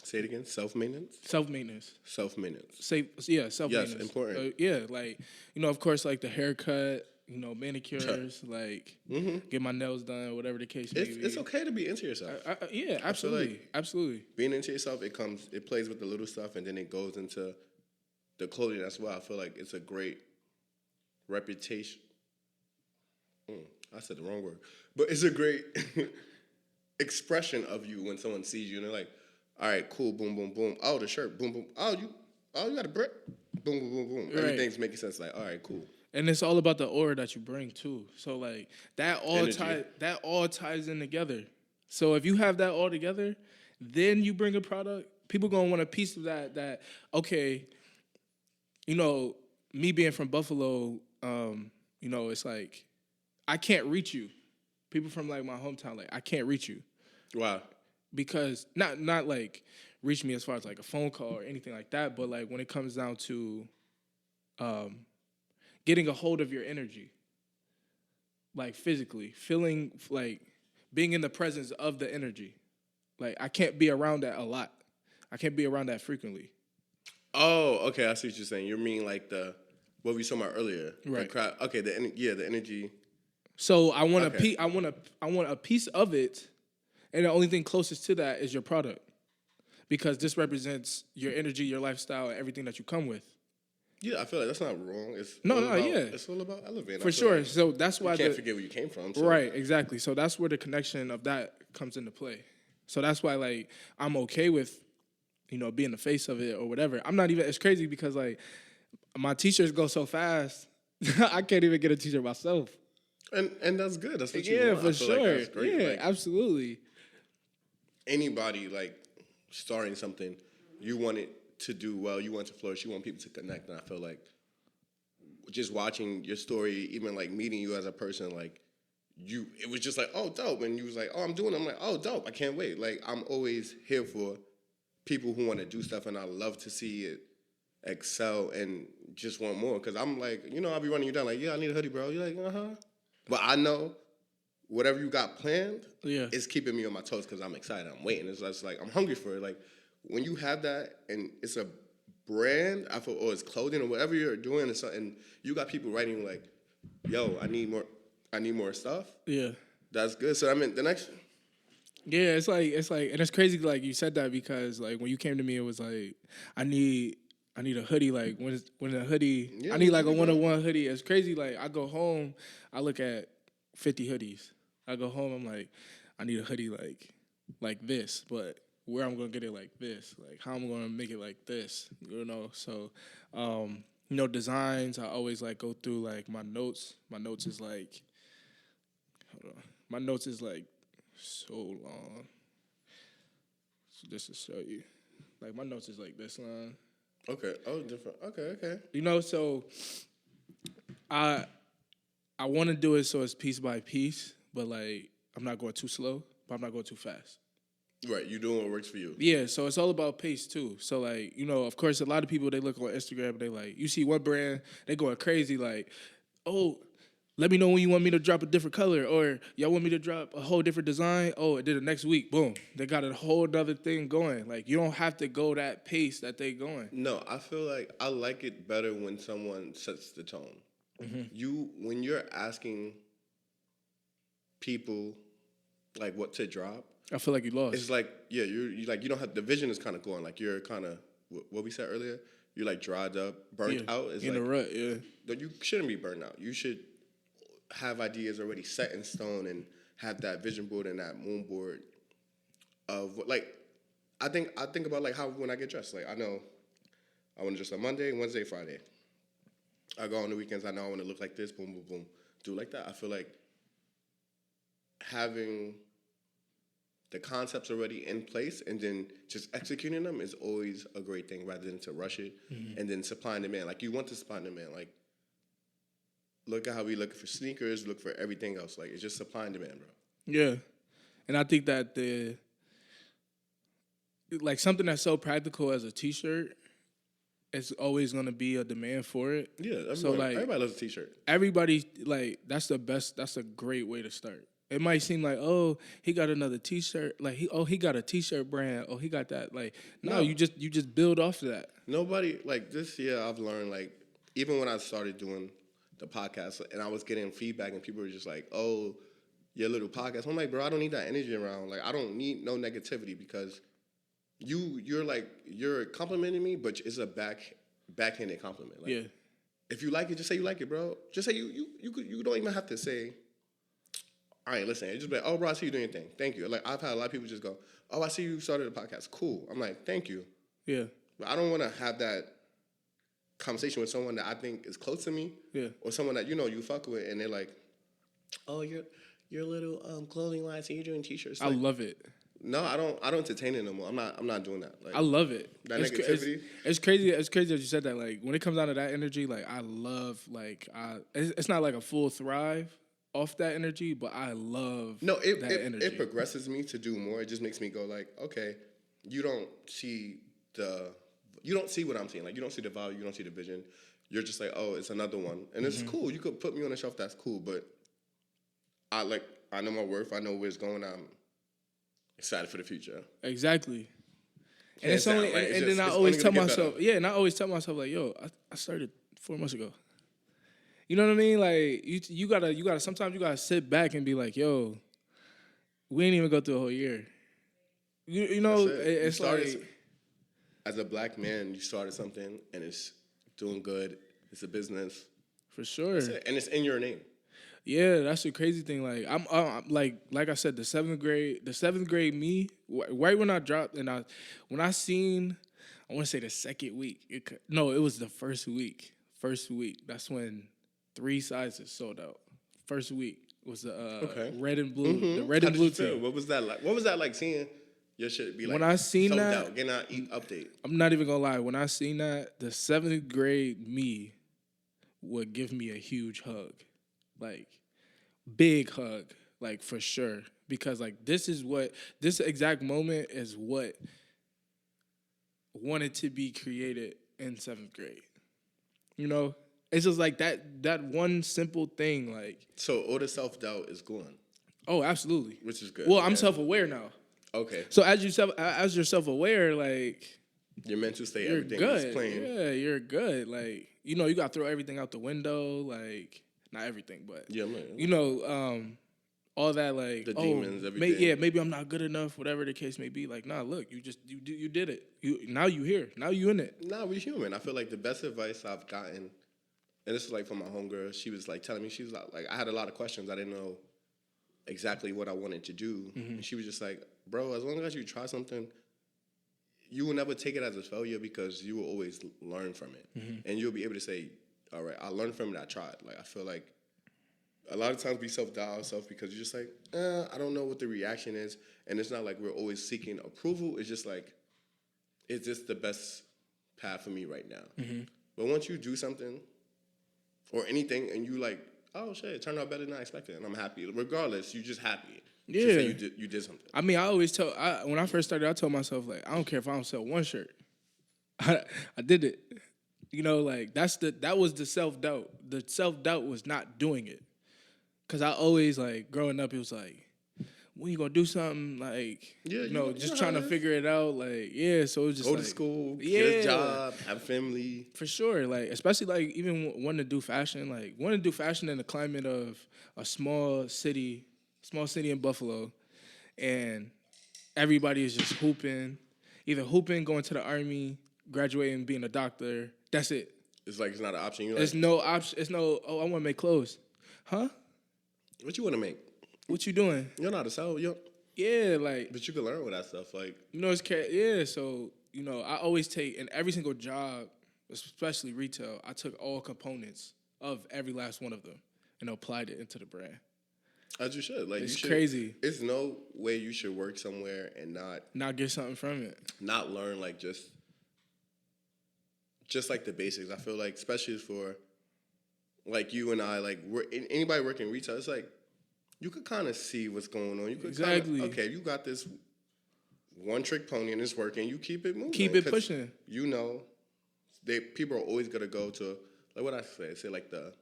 Say it again. Self-maintenance? Self-maintenance. Self-maintenance. Self-maintenance. Yes, important. Yeah, like, of course, like the haircut, manicures, like get my nails done, whatever the case may be. It's okay to be into yourself. Yeah, absolutely. Absolutely. Being into yourself, it plays with the little stuff, and then it goes into the clothing as well. I feel like it's a great reputation. I said the wrong word. But it's a great expression of you when someone sees you and they're like, all right, cool, boom, boom, boom. Oh, the shirt, boom, boom. Oh, you got a brick? Boom, boom, boom, boom. Right. Everything's making sense. Like, all right, cool. And it's all about the aura that you bring too. So like that all ties in together. So if you have that all together, then you bring a product, people gonna want a piece of that okay, me being from Buffalo, it's like I can't reach you. People from like my hometown, like I can't reach you. Wow. Because not like reach me as far as like a phone call or anything like that, but like when it comes down to getting a hold of your energy, like physically, feeling like being in the presence of the energy. Like I can't be around that a lot. I can't be around that frequently. Oh, okay. I see what you're saying. You mean like what we talking about earlier, right? The crowd. Okay, the energy. So I want I want a piece of it, and the only thing closest to that is your product, because this represents your energy, your lifestyle, and everything that you come with. Yeah, I feel like that's not wrong. It's all about elevating. For sure. Like so that's why you can't forget where you came from. So. Right, exactly. So that's where the connection of that comes into play. So that's why like I'm okay with, being the face of it or whatever. I'm not even. It's crazy because like my t-shirts go so fast, I can't even get a t-shirt myself. And that's good. That's what you want. Yeah, for sure. Like that's great. Yeah, like, absolutely. Anybody like starting something, you want it to do well, you want it to flourish, you want people to connect, and I feel like just watching your story, even like meeting you as a person, like it was just like, oh, dope, and you was like, oh, I'm doing it. I'm like, oh, dope, I can't wait. Like I'm always here for people who want to do stuff, and I love to see it excel and just want more, because I'm like, I'll be running you down like, yeah, I need a hoodie, bro. You're like, uh-huh. But I know whatever you got planned is keeping me on my toes because I'm excited. I'm waiting. It's just like I'm hungry for it. Like when you have that and it's a brand, I feel, or it's clothing or whatever you're doing, and you got people writing like, "Yo, I need more stuff." Yeah, that's good. So I mean, the next. Yeah, it's like, and it's crazy. Like you said that because like when you came to me, it was like I need a hoodie. Like when a hoodie, I need like a 101 hoodie. It's crazy. Like I go home, I look at 50 hoodies. I go home, I'm like, I need a hoodie like this, but where I'm gonna get it like this, like how I'm gonna make it like this, So, designs. I always like go through like my notes. My notes is like, my notes is like so long. So just to show you, like my notes is like this long. Okay. Oh, different. Okay. So I want to do it so it's piece by piece, but like I'm not going too slow, but I'm not going too fast. Right, you doing what works for you. Yeah, so it's all about pace too. So like, of course, a lot of people, they look on Instagram and they like, you see one brand, they going crazy like, oh, let me know when you want me to drop a different color, or y'all want me to drop a whole different design. Oh, it did it next week. Boom, they got a whole other thing going. Like you don't have to go that pace that they going. No, I feel like I like it better when someone sets the tone. Mm-hmm. When you're asking people like what to drop, I feel like you lost. It's like, yeah, you like, you don't have, the vision is kind of gone. Like you're kind of, what we said earlier, you're like dried up, burnt out. It's in like, a rut, yeah. You shouldn't be burnt out. You should have ideas already set in stone and have that vision board and that moon board of like, I think about like how when I get dressed, like I know I want to dress on Monday, Wednesday, Friday. I go on the weekends, I know I want to look like this, boom, boom, boom. Do like that. I feel like having the concepts already in place and then just executing them is always a great thing rather than to rush it and then supply and demand. Like you want to supply and demand. Like look at how we look for sneakers, look for everything else. Like it's just supply and demand, bro. Yeah. And I think that like something that's so practical as a t-shirt, it's always gonna be a demand for it. Yeah, everybody loves a t-shirt. Everybody, like, that's a great way to start. It might seem like, oh, he got another T-shirt. Like he got a T-shirt brand. Oh, he got that. Like no, you just build off of that. Nobody like this year. I've learned like even when I started doing the podcast and I was getting feedback and people were just like, oh, your little podcast. I'm like, bro, I don't need that energy around. Like I don't need no negativity because you're complimenting me, but it's a backhanded compliment. Like, Yeah. If you like it, just say you like it, bro. Just say you don't even have to say, all right, listen. Just be like, oh, bro, I see you doing your thing. Thank you. Like, I've had a lot of people just go, oh, I see you started a podcast. Cool. I'm like, thank you. Yeah. But I don't want to have that conversation with someone that I think is close to me. Yeah. Or someone that, you fuck with, and they're like, oh, your little clothing line, so you're doing T-shirts. Like, I love it. No, I don't entertain it no more. I'm not doing that. Like, I love it. Negativity. It's crazy. It's crazy that you said that. Like when it comes down to that energy, like I love. It's not like a full thrive off that energy, but I love. No, that energy. It progresses me to do more. It just makes me go like, okay, you don't see what I'm seeing. Like you don't see the value. You don't see the vision. You're just like, oh, it's another one, and it's cool. You could put me on a shelf. That's cool, but I know my worth. I know where it's going. I'm excited for the future. Exactly. And It's only, right. and then I always tell myself, and I always tell myself like, yo, I started 4 months ago. You know what I mean? Like you gotta sometimes you gotta sit back and be like, yo, we ain't even go through a whole year. You know, it's like as a black man, you started something and it's doing good. It's a business. For sure. And it's in your name. Yeah, that's the crazy thing. Like I'm like I said, the seventh grade me, right when I dropped, and when I seen, I want to say the second week. It was the first week. First week. That's when 3 sizes sold out. First week was the red and blue. The red and blue team. What was that like? What was that like seeing your shit be like? When I seen sold that, out, getting out update. I'm not even gonna lie. When I seen that, the 7th grade me would give me a huge hug. Like, big hug, like, for sure. Because, like, this exact moment is what wanted to be created in 7th grade. You know? It's just like that one simple thing, like. So, all the self-doubt is gone. Oh, absolutely. Which is good. Well, I'm self-aware now. Okay. So, as you're self-aware, like. Your mental state, you're everything good. is playing. Yeah, you're good. Like, you got to throw everything out the window, like. Not everything, but yeah, man. All that, like the demons, everything. Maybe I'm not good enough, whatever the case may be. Like, nah, look, you did it. Now you here. Now you in it. Nah, we human. I feel like the best advice I've gotten, and this is like from my homegirl. She was like telling me, she was like, I had a lot of questions. I didn't know exactly what I wanted to do, and she was just like, bro, as long as you try something, you will never take it as a failure because you will always learn from it, and you'll be able to say, all right, I learned from it, I tried. Like, I feel like a lot of times we self-doubt ourselves because you're just like, I don't know what the reaction is. And it's not like we're always seeking approval. It's just like, is this the best path for me right now? But once you do something or anything and you like, oh, shit, it turned out better than I expected, and I'm happy. Regardless, you're just happy. Yeah. Just say you did something. I mean, I always when I first started, I told myself, like, I don't care if I don't sell one shirt. I did it. You know, like, that was the self-doubt. The self-doubt was not doing it. Because I always, like, growing up, it was like, when you going to do something? Like, just trying to figure it out. Like, yeah, so it was just go to school, get a job, have a family. For sure. Like, especially, like, even wanting to do fashion. Like, wanting to do fashion in the climate of a small city in Buffalo. And everybody is just hooping. Either hooping, going to the Army, graduating, being a doctor. That's it. It's like it's not an option. There's no option. It's no, I want to make clothes. Huh? What you want to make? What you doing? You're not a sell. Yeah, like. But you can learn with that stuff. Like. It's so, I always take, in every single job, especially retail, I took all components of every last one of them and applied it into the brand. As you should. Like, it's crazy. It's no way you should work somewhere and not get something from it. Not learn, like, just like the basics. I feel like, especially for like you and I, like anybody working retail, it's like you could kind of see what's going on. You could exactly. Okay, you got this one trick pony and it's working. You keep it moving. Keep it pushing. People are always gonna go to, like, what I say like the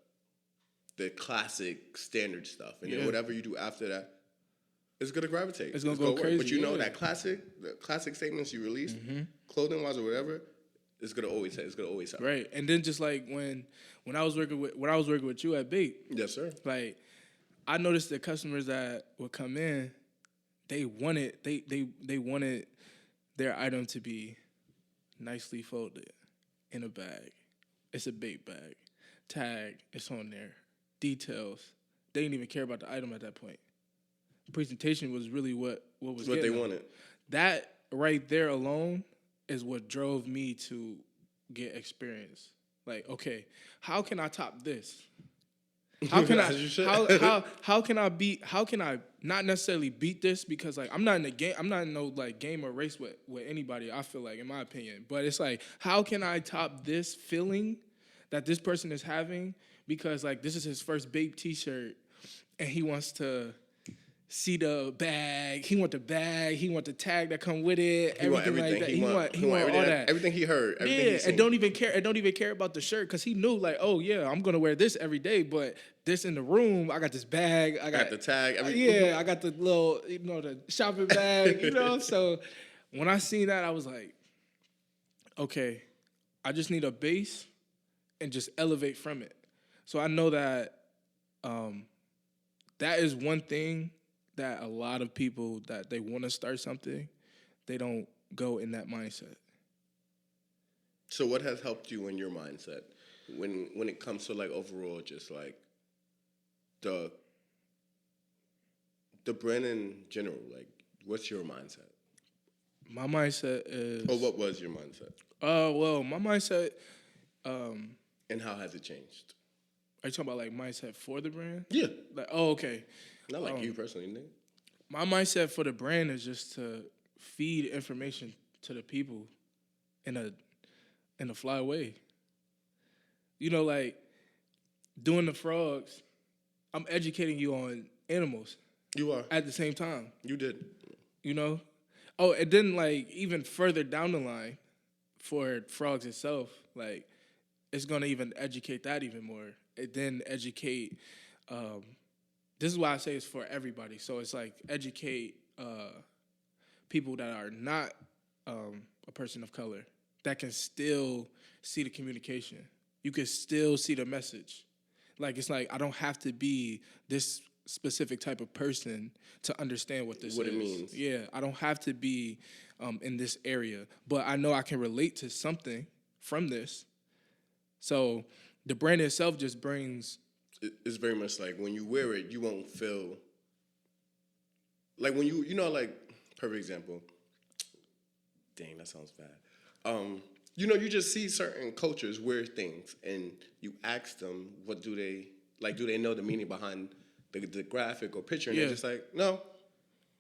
classic standard stuff, and then whatever you do after that, it's gonna gravitate. It's gonna go work. crazy. But you know yeah. the classic statements you release, clothing wise or whatever, it's gonna always sell. Right. And then just like when I was working with you at Bait, Yes, sir. like I noticed the customers that would come in, they wanted their item to be nicely folded in a bag. It's a Bait bag. Tag, it's on there. Details. They didn't even care about the item at that point. Presentation was really what was What getting they them. wanted. That right there alone is what drove me to get experience. Like, okay, how can I top this? How can As you should. how can I not necessarily beat this, because like I'm not in a game, I'm not in no like game or race with anybody, I feel like, in my opinion. But it's like, how can I top this feeling that this person is having, because like this is his first Bape t-shirt and he wants to see the bag, he want the bag, he want the tag that come with it, everything like that. He want all that. Everything he heard, everything he seen. And don't even care about the shirt, because he knew like, oh yeah, I'm gonna wear this every day, but this in the room, I got this bag, I got the tag, I got the little, the shopping bag, So when I seen that, I was like, okay, I just need a base and just elevate from it. So I know that that is one thing that a lot of people that they want to start something, they don't go in that mindset. So what has helped you in your mindset when it comes to like overall just like the brand in general? Like, what's your mindset? My mindset is... Or what was your mindset? Well, my mindset... And how has it changed? Are you talking about like mindset for the brand? Yeah. Like, oh, okay. Not like you personally, nigga. My mindset for the brand is just to feed information to the people in a fly way. Like doing the frogs, I'm educating you on animals. You are. At the same time. You did. Oh, and then like even further down the line for frogs itself, like it's gonna even educate that even more. It then educate. This is why I say it's for everybody. So it's like educate people that are not a person of color, that can still see the communication. You can still see the message. Like, it's like, I don't have to be this specific type of person to understand what this is. What it means. Yeah, I don't have to be in this area. But I know I can relate to something from this. So the brand itself just brings... It's very much like when you wear it, you won't feel... Like when like, perfect example. Dang, that sounds bad. You just see certain cultures wear things, and you ask them, what do they... Like, do they know the meaning behind the graphic or picture? And they're just like, no.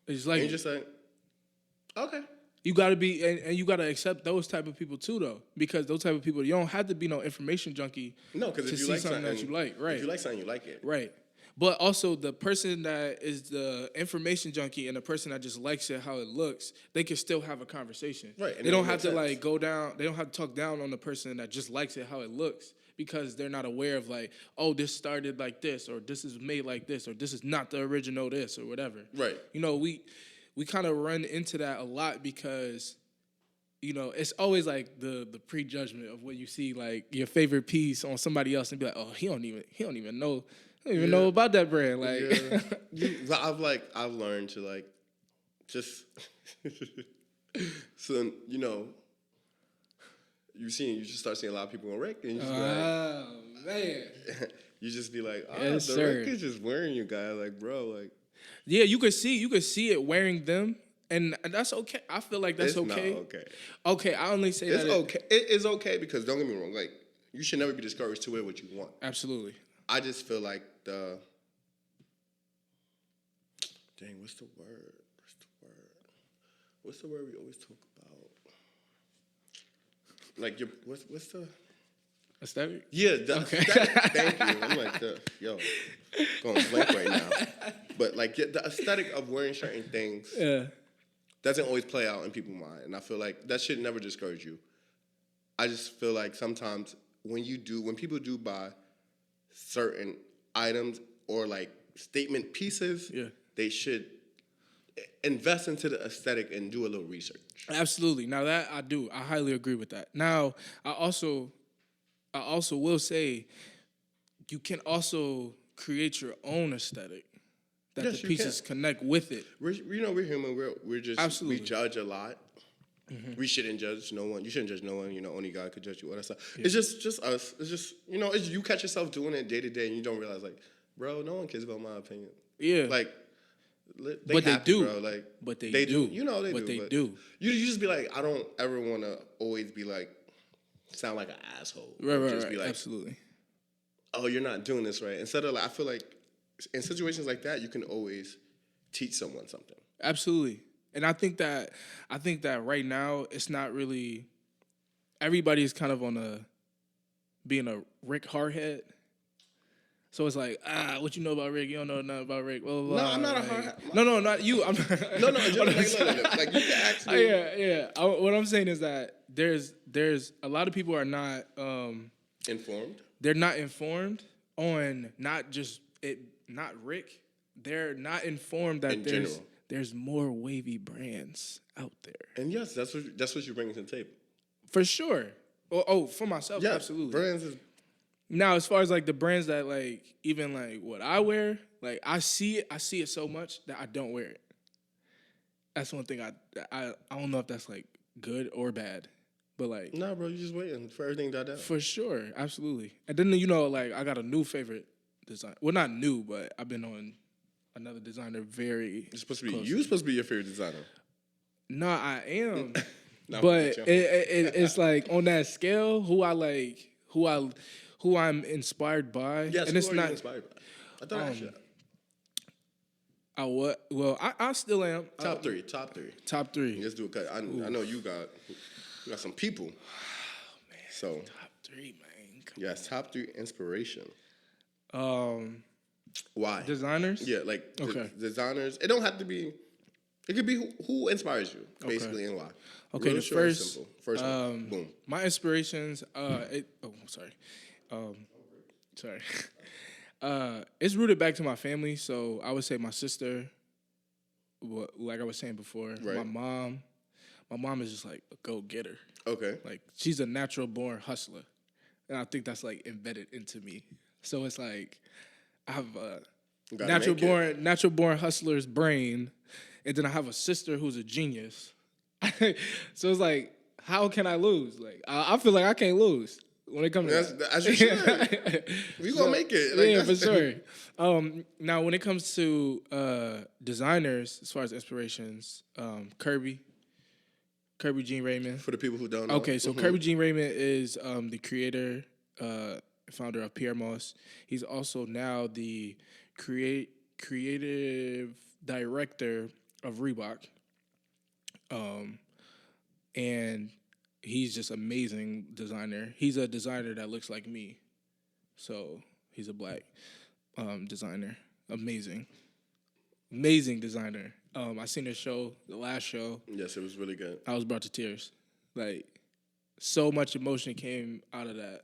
It's like... And you're just like, okay. You got to be, and you got to accept those type of people too, though, because those type of people, you don't have to be no information junkie. No, because if you like something that you like, right? If you like something, you like it, right? But also the person that is the information junkie and the person that just likes it how it looks, they can still have a conversation, right? And they don't have to like go down. They don't have to talk down on the person that just likes it how it looks, because they're not aware of like, oh, this started like this, or this is made like this, or this is not the original this, or whatever. Right. We kind of run into that a lot because, it's always like the prejudgment of when you see like your favorite piece on somebody else and be like, oh, he don't even know about that brand. Like, I've learned to like just so you just start seeing a lot of people on Rick, and you just be like, oh man, you just be like, oh, yes, the sir. Rick is just wearing you guys, like, bro, like. Yeah, you could see it wearing them, and that's okay. I feel like that's okay. Not okay. Okay, I only say it's that okay. It is okay, because don't get me wrong, like, you should never be discouraged to wear what you want. Absolutely. I just feel like what's the word? What's the word we always talk about? Like what's the aesthetic? Yeah, aesthetic. Thank you. I'm like, going blank right now. But like the aesthetic of wearing certain things doesn't always play out in people's mind, and I feel like that should never discourage you. I just feel like sometimes when people do buy certain items or like statement pieces, they should invest into the aesthetic and do a little research. Absolutely. Now that I do, I highly agree with that. Now, I also will say you can also create your own aesthetic that Yes, the you pieces connect with it. We're human. We're just Absolutely. we judge a lot. We shouldn't judge no one. You shouldn't judge no one. Only God could judge you. All that stuff. Yeah. It's just us. It's just it's, you catch yourself doing it day to day, and you don't realize like, bro, no one cares about my opinion. Yeah. Like, but they do. bro. Like, but they do. do. But they do. You just be like, I don't ever want to always be like, sound like an asshole. Right. Just be like, absolutely. Oh, you're not doing this right. Instead of like, I feel like in situations like that, you can always teach someone something. Absolutely. And I think that right now it's not really, everybody's kind of on being a Rick Hardhead. So it's like, what you know about Rick? You don't know nothing about Rick. Blah, blah, blah. No, I'm not a hardhead. No, not you. I'm no, just like you can ask me. Yeah. What I'm saying is that there's a lot of people are not informed. They're not informed on not Rick. They're not informed that there's more wavy brands out there. And yes, that's what you bring to the table. For sure. For myself, yeah, absolutely. Brands is. Now, as far as like the brands that like even like what I wear, like I see it so much that I don't wear it. That's one thing I don't know if that's like good or bad. But like, nah, bro, you just waiting for everything to die down. For sure, absolutely. And then like I got a new favorite design. Well, not new, but I've been on another designer very. You're supposed to be your favorite designer. No, I am. No, but it's like on that scale, who I'm inspired by. Yes, and it's not inspired by. I thought I should. What? Well, I still am. Top three. Top three. Let's do it. I know you got some people. Oh, man. So top three, man. Top three inspiration. Why? Designers? Yeah, like designers. It don't have to be. It could be who inspires you, basically, and why. Okay, Real the first one. Boom. My inspirations. Sorry. It's rooted back to my family, so I would say my sister. Like I was saying before, right. My mom. My mom is just like a go-getter. Okay. Like she's a natural-born hustler, and I think that's like embedded into me. So it's like I have a natural-born hustler's brain, and then I have a sister who's a genius. So it's like, how can I lose? Like I feel like I can't lose when it comes to that. As you should. We gonna make it. Like, yeah, for sure. Now, when it comes to designers, as far as inspirations, Kirby Jean Raymond. For the people who don't know. Okay, so Kirby Jean Raymond is the creator, founder of Pierre Moss. He's also now the creative director of Reebok. And he's just amazing designer. He's a designer that looks like me. So he's a black designer. Amazing designer. I seen his show, the last show. Yes, it was really good. I was brought to tears. Like, so much emotion came out of that.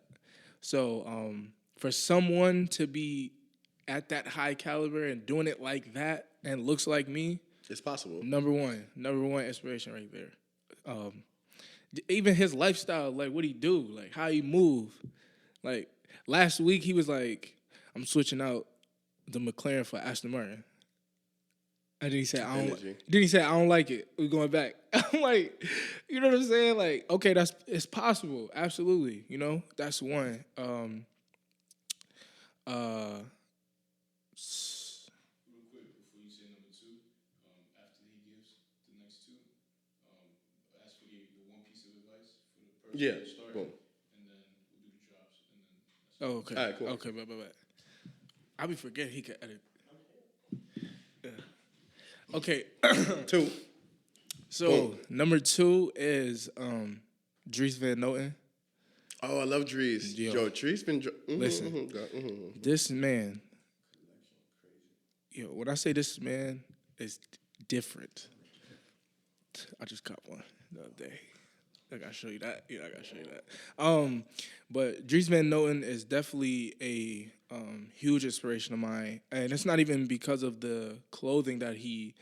So for someone to be at that high caliber and doing it like that and looks like me, it's possible. Number one inspiration right there. Even his lifestyle, like what he do, like how he move. Like last week he was like, I'm switching out the McLaren for Aston Martin. And then he said, I don't like it. We're going back. I'm like, you know what I'm saying? Like, okay, it's possible. Absolutely. You know, that's one. Yeah. Boom. And then we'll do the drops. And then okay. All right, cool. Okay, bye. I be forgetting he could edit. Yeah. Okay. 2. So boom. Number 2 is Dries Van Noten. Oh, I love Dries. Yo, Dries been. Listen, this man. Yo, when I say this man is different, I just caught one the other day. I gotta show you that. Yeah, I gotta show you that. But Dries Van Noten is definitely a huge inspiration of mine, and it's not even because of the clothing that he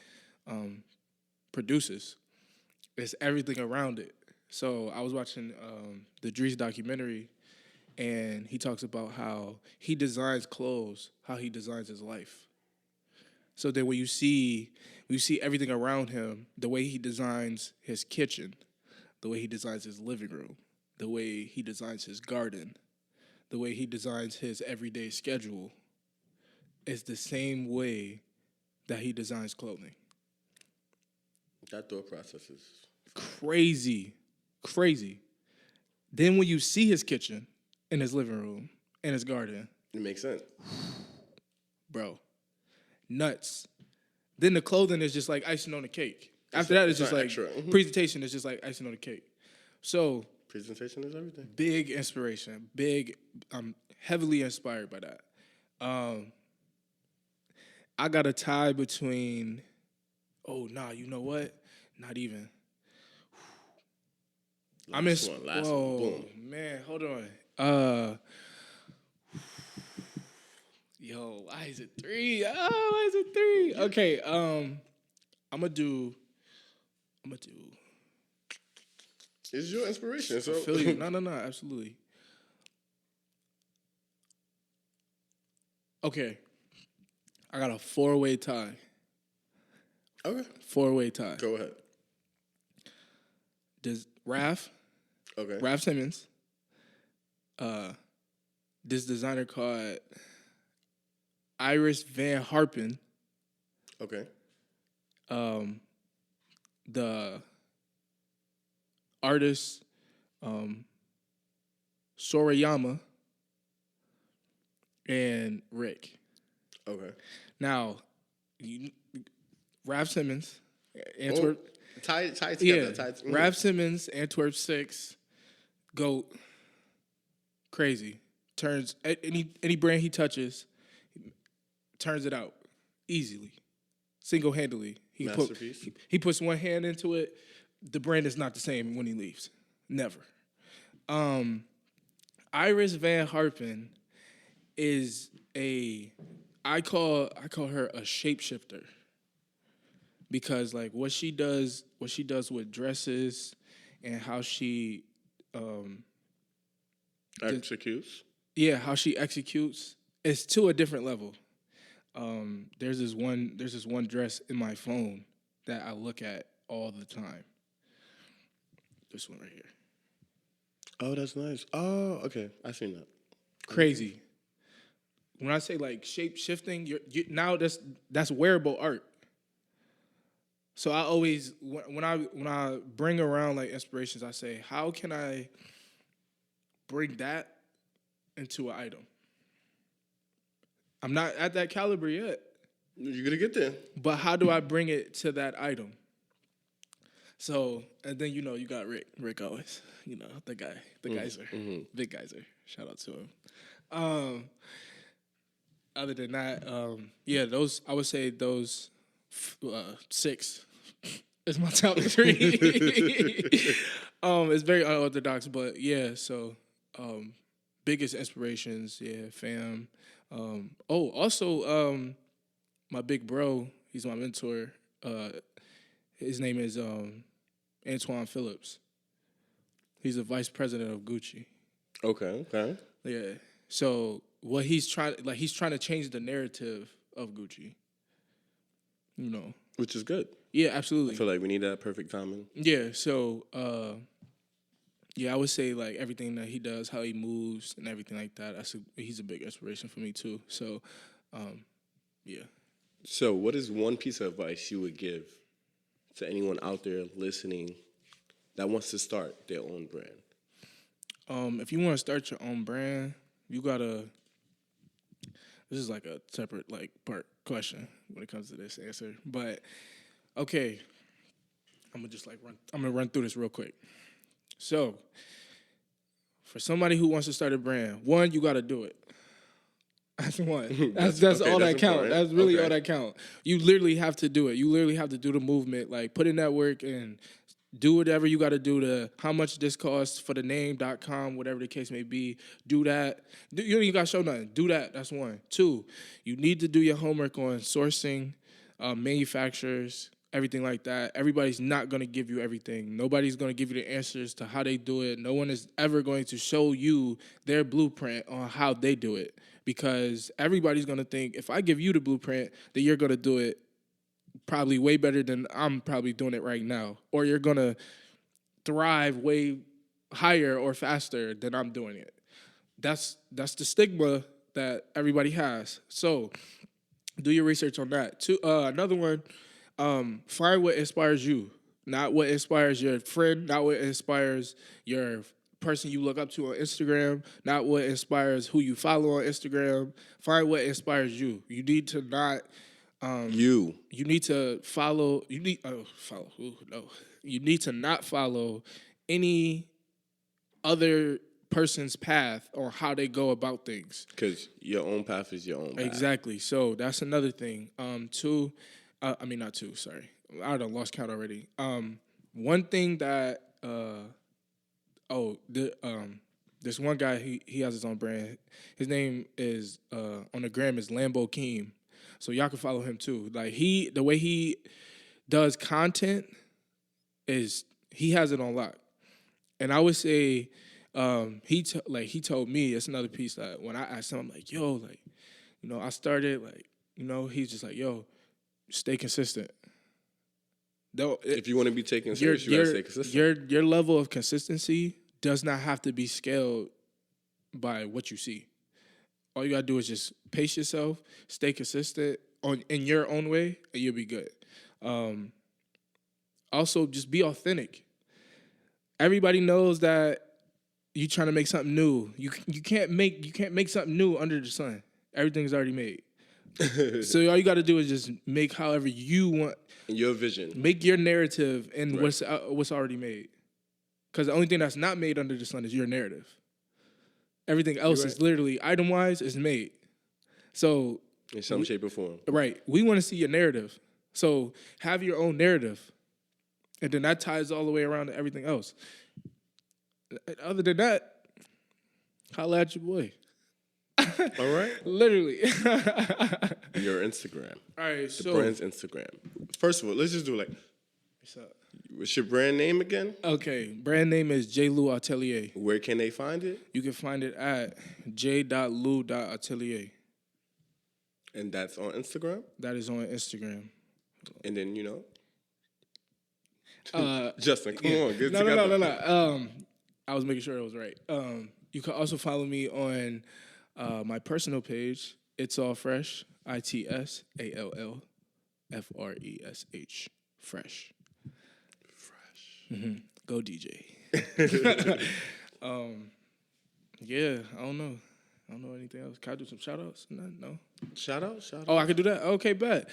produces. It's everything around it. So I was watching the Dries documentary, and he talks about how he designs clothes, how he designs his life. So then when you see everything around him, the way he designs his kitchen, the way he designs his living room, the way he designs his garden, the way he designs his everyday schedule, is the same way that he designs clothing. That thought process is Crazy. Then when you see his kitchen and his living room and his garden, it makes sense. bro, nuts. Then the clothing is just like icing on the cake. After that, it's just like extra. presentation is just like icing on the cake. So Presentation is everything. big inspiration. I'm heavily inspired by that. I got a tie between. Oh nah, you know what? Not even. Last one. Boom. Man, hold on. Yo, why is it 3? Oh, why is it 3? Okay, I'm gonna do. It's your inspiration. So I feel you. No, absolutely. Okay, I got a 4-way tie. Okay. 4-way tie. Go ahead. Does Raph Simmons, this designer called Iris Van Harpen, Okay. the artist Sorayama, and Rick. Okay. Now, Raph Simmons, Antwerp. Tie together. Yeah, Raph Simmons, Antwerp 6, GOAT, crazy. Turns any brand he touches, turns it out easily, single-handedly. Masterpiece. He puts one hand into it. The brand is not the same when he leaves. Never. Iris Van Harpen is I call her a shapeshifter. Because like what she does with dresses and how she Executes. how she executes is to a different level. There's this one dress in my phone that I look at all the time. This one right here. Oh, that's nice. Oh, okay. I seen that. Crazy. When I say like shape shifting, now that's wearable art. So I always when I bring around like inspirations, I say, how can I bring that into an item? I'm not at that caliber yet. You're gonna get there. But how do I bring it to that item? So, and then you got Rick. Rick always, the guy, the geyser, big geyser. Shout out to him. Other than that, those I would say those 6 is my top 3. It's very unorthodox, but yeah. So, biggest inspirations, fam. Also, my big bro, he's my mentor. His name is Antoine Phillips. He's the vice president of Gucci. Okay. Yeah. So what he's trying to change the narrative of Gucci. Which is good. Yeah, absolutely. I feel like we need that perfect timing. Yeah. So I would say like everything that he does, how he moves, and everything like that. He's a big inspiration for me too. So, yeah. So, what is one piece of advice you would give to anyone out there listening that wants to start their own brand? If you want to start your own brand, you gotta. This is like a separate part question when it comes to this answer, but okay, I'm gonna run through this real quick. So, for somebody who wants to start a brand, one, you gotta do it. That's one. That's all that counts. That's really all that counts. You literally have to do it. You literally have to do the movement. Like, put in that work and do whatever you got to do to how much this costs for the name.com, whatever the case may be. Do that. You don't even got to show nothing. Do that. That's one. 2, you need to do your homework on sourcing, manufacturers, everything like that. Everybody's not going to give you everything. Nobody's going to give you the answers to how they do it. No one is ever going to show you their blueprint on how they do it, because everybody's going to think if I give you the blueprint, that you're going to do it probably way better than I'm probably doing it right now, or you're going to thrive way higher or faster than I'm doing it. That's the stigma that everybody has. So do your research on that. Another one, find what inspires you, not what inspires your friend, not what inspires your person you look up to on Instagram, not what inspires who you follow on Instagram. Find what inspires you. You need to not. You need to follow. You need follow. Ooh, no. You need to not follow any other person's path on how they go about things. Because your own path is your own path. Exactly. So that's another thing. Not two. Sorry, I done lost count already. One thing that this one guy, he has his own brand. His name is on the gram is Lambo Keem. So y'all can follow him too. Like the way he does content is he has it on lock. And I would say he told me, it's another piece that when I asked him, I'm like, yo, like, you know, I started like, you know, he's just like, yo, stay consistent. If you want to be taken serious, you gotta stay consistent. Your level of consistency does not have to be scaled by what you see. All you gotta do is just pace yourself, stay consistent in your own way, and you'll be good. Also, just be authentic. Everybody knows that you trying to make something new. You can't make something new under the sun. Everything's already made. So all you got to do is just make however you want. Your vision. Make your narrative and what's already made. Because the only thing that's not made under the sun is your narrative. Everything else is literally item-wise is made. So in some shape or form. Right. We want to see your narrative. So have your own narrative. And then that ties all the way around to everything else. Other than that, holla at your boy. All right. Literally. Your Instagram. All right, the brand's Instagram. First of all, let's just do what's up? What's your brand name again? Okay, brand name is J. Lou Atelier. Where can they find it? You can find it at j.lou.atelier. And that's on Instagram? That is on Instagram. And then, you know. Justin, come on, get No, together. No. I was making sure it was right. You can also follow me on my personal page. It's All Fresh. ITSALLFRESH. Fresh. Mm-hmm. Go DJ. Yeah, I don't know anything else. Can I do some shout outs? No. Shout out. Oh, I can do that? Okay, bet.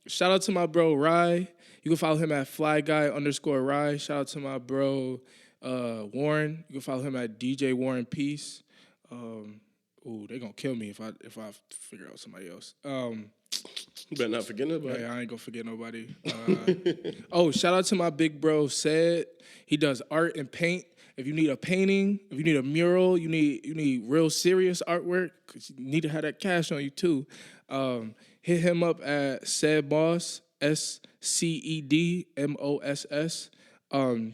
Shout out to my bro Rye. You can follow him at flyguy_Rye. Shout out to my bro Warren. You can follow him at DJ Warren Peace. They're gonna kill me if I figure out somebody else. You better not forget nobody. Yeah, I ain't gonna forget nobody. Shout out to my big bro Said. He does art and paint. If you need a painting, if you need a mural, you need real serious artwork, because you need to have that cash on you too. Hit him up at Said Boss, SCEDMOSS.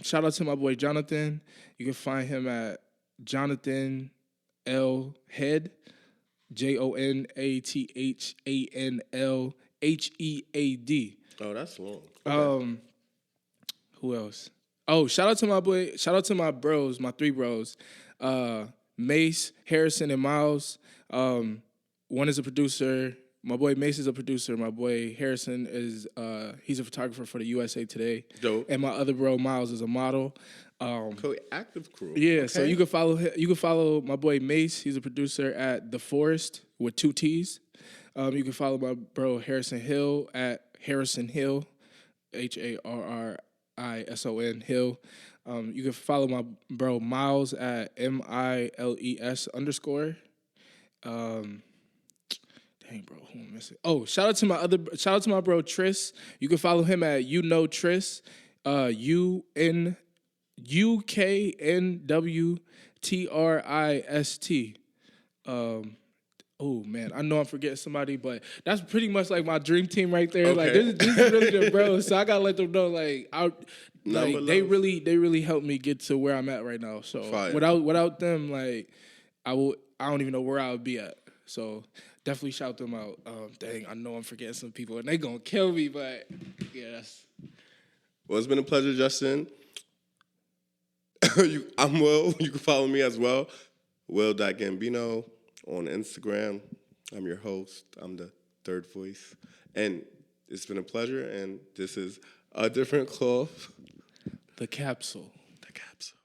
Shout out to my boy Jonathan. You can find him at Jonathan L Head, JONATHANLHEAD. Oh, that's long. Okay. Who else? Oh, shout out to my bros, my three bros, Mace, Harrison, and Miles. One is a producer. My boy Mace is a producer. My boy Harrison is he's a photographer for the USA Today. Dope. And my other bro Miles is a model. Active crew. Yeah, okay. So you can follow my boy Mace. He's a producer at The Forest with 2 T's. You can follow my bro Harrison Hill at Harrison Hill, HARRISON Hill. You can follow my bro Miles at MILES_. Dang, bro, who am I missing? Oh, shout out to my bro Tris. You can follow him at Tris, UKNWTRIST. Oh man, I know I'm forgetting somebody, but that's pretty much like my dream team right there. Like Okay. this is really the bros. So I gotta let them know, like Number they love. really helped me get to where I'm at right now. So Fire. without them, like I don't even know where I would be at. So definitely shout them out. Dang, I know I'm forgetting some people and they gonna kill me, but yeah, that's Well, it's been a pleasure, Justin. I'm Will. You can follow me as well. Will.Gambino on Instagram. I'm your host. I'm the third voice. And it's been a pleasure. And this is a different cloth. the capsule. The Capsule.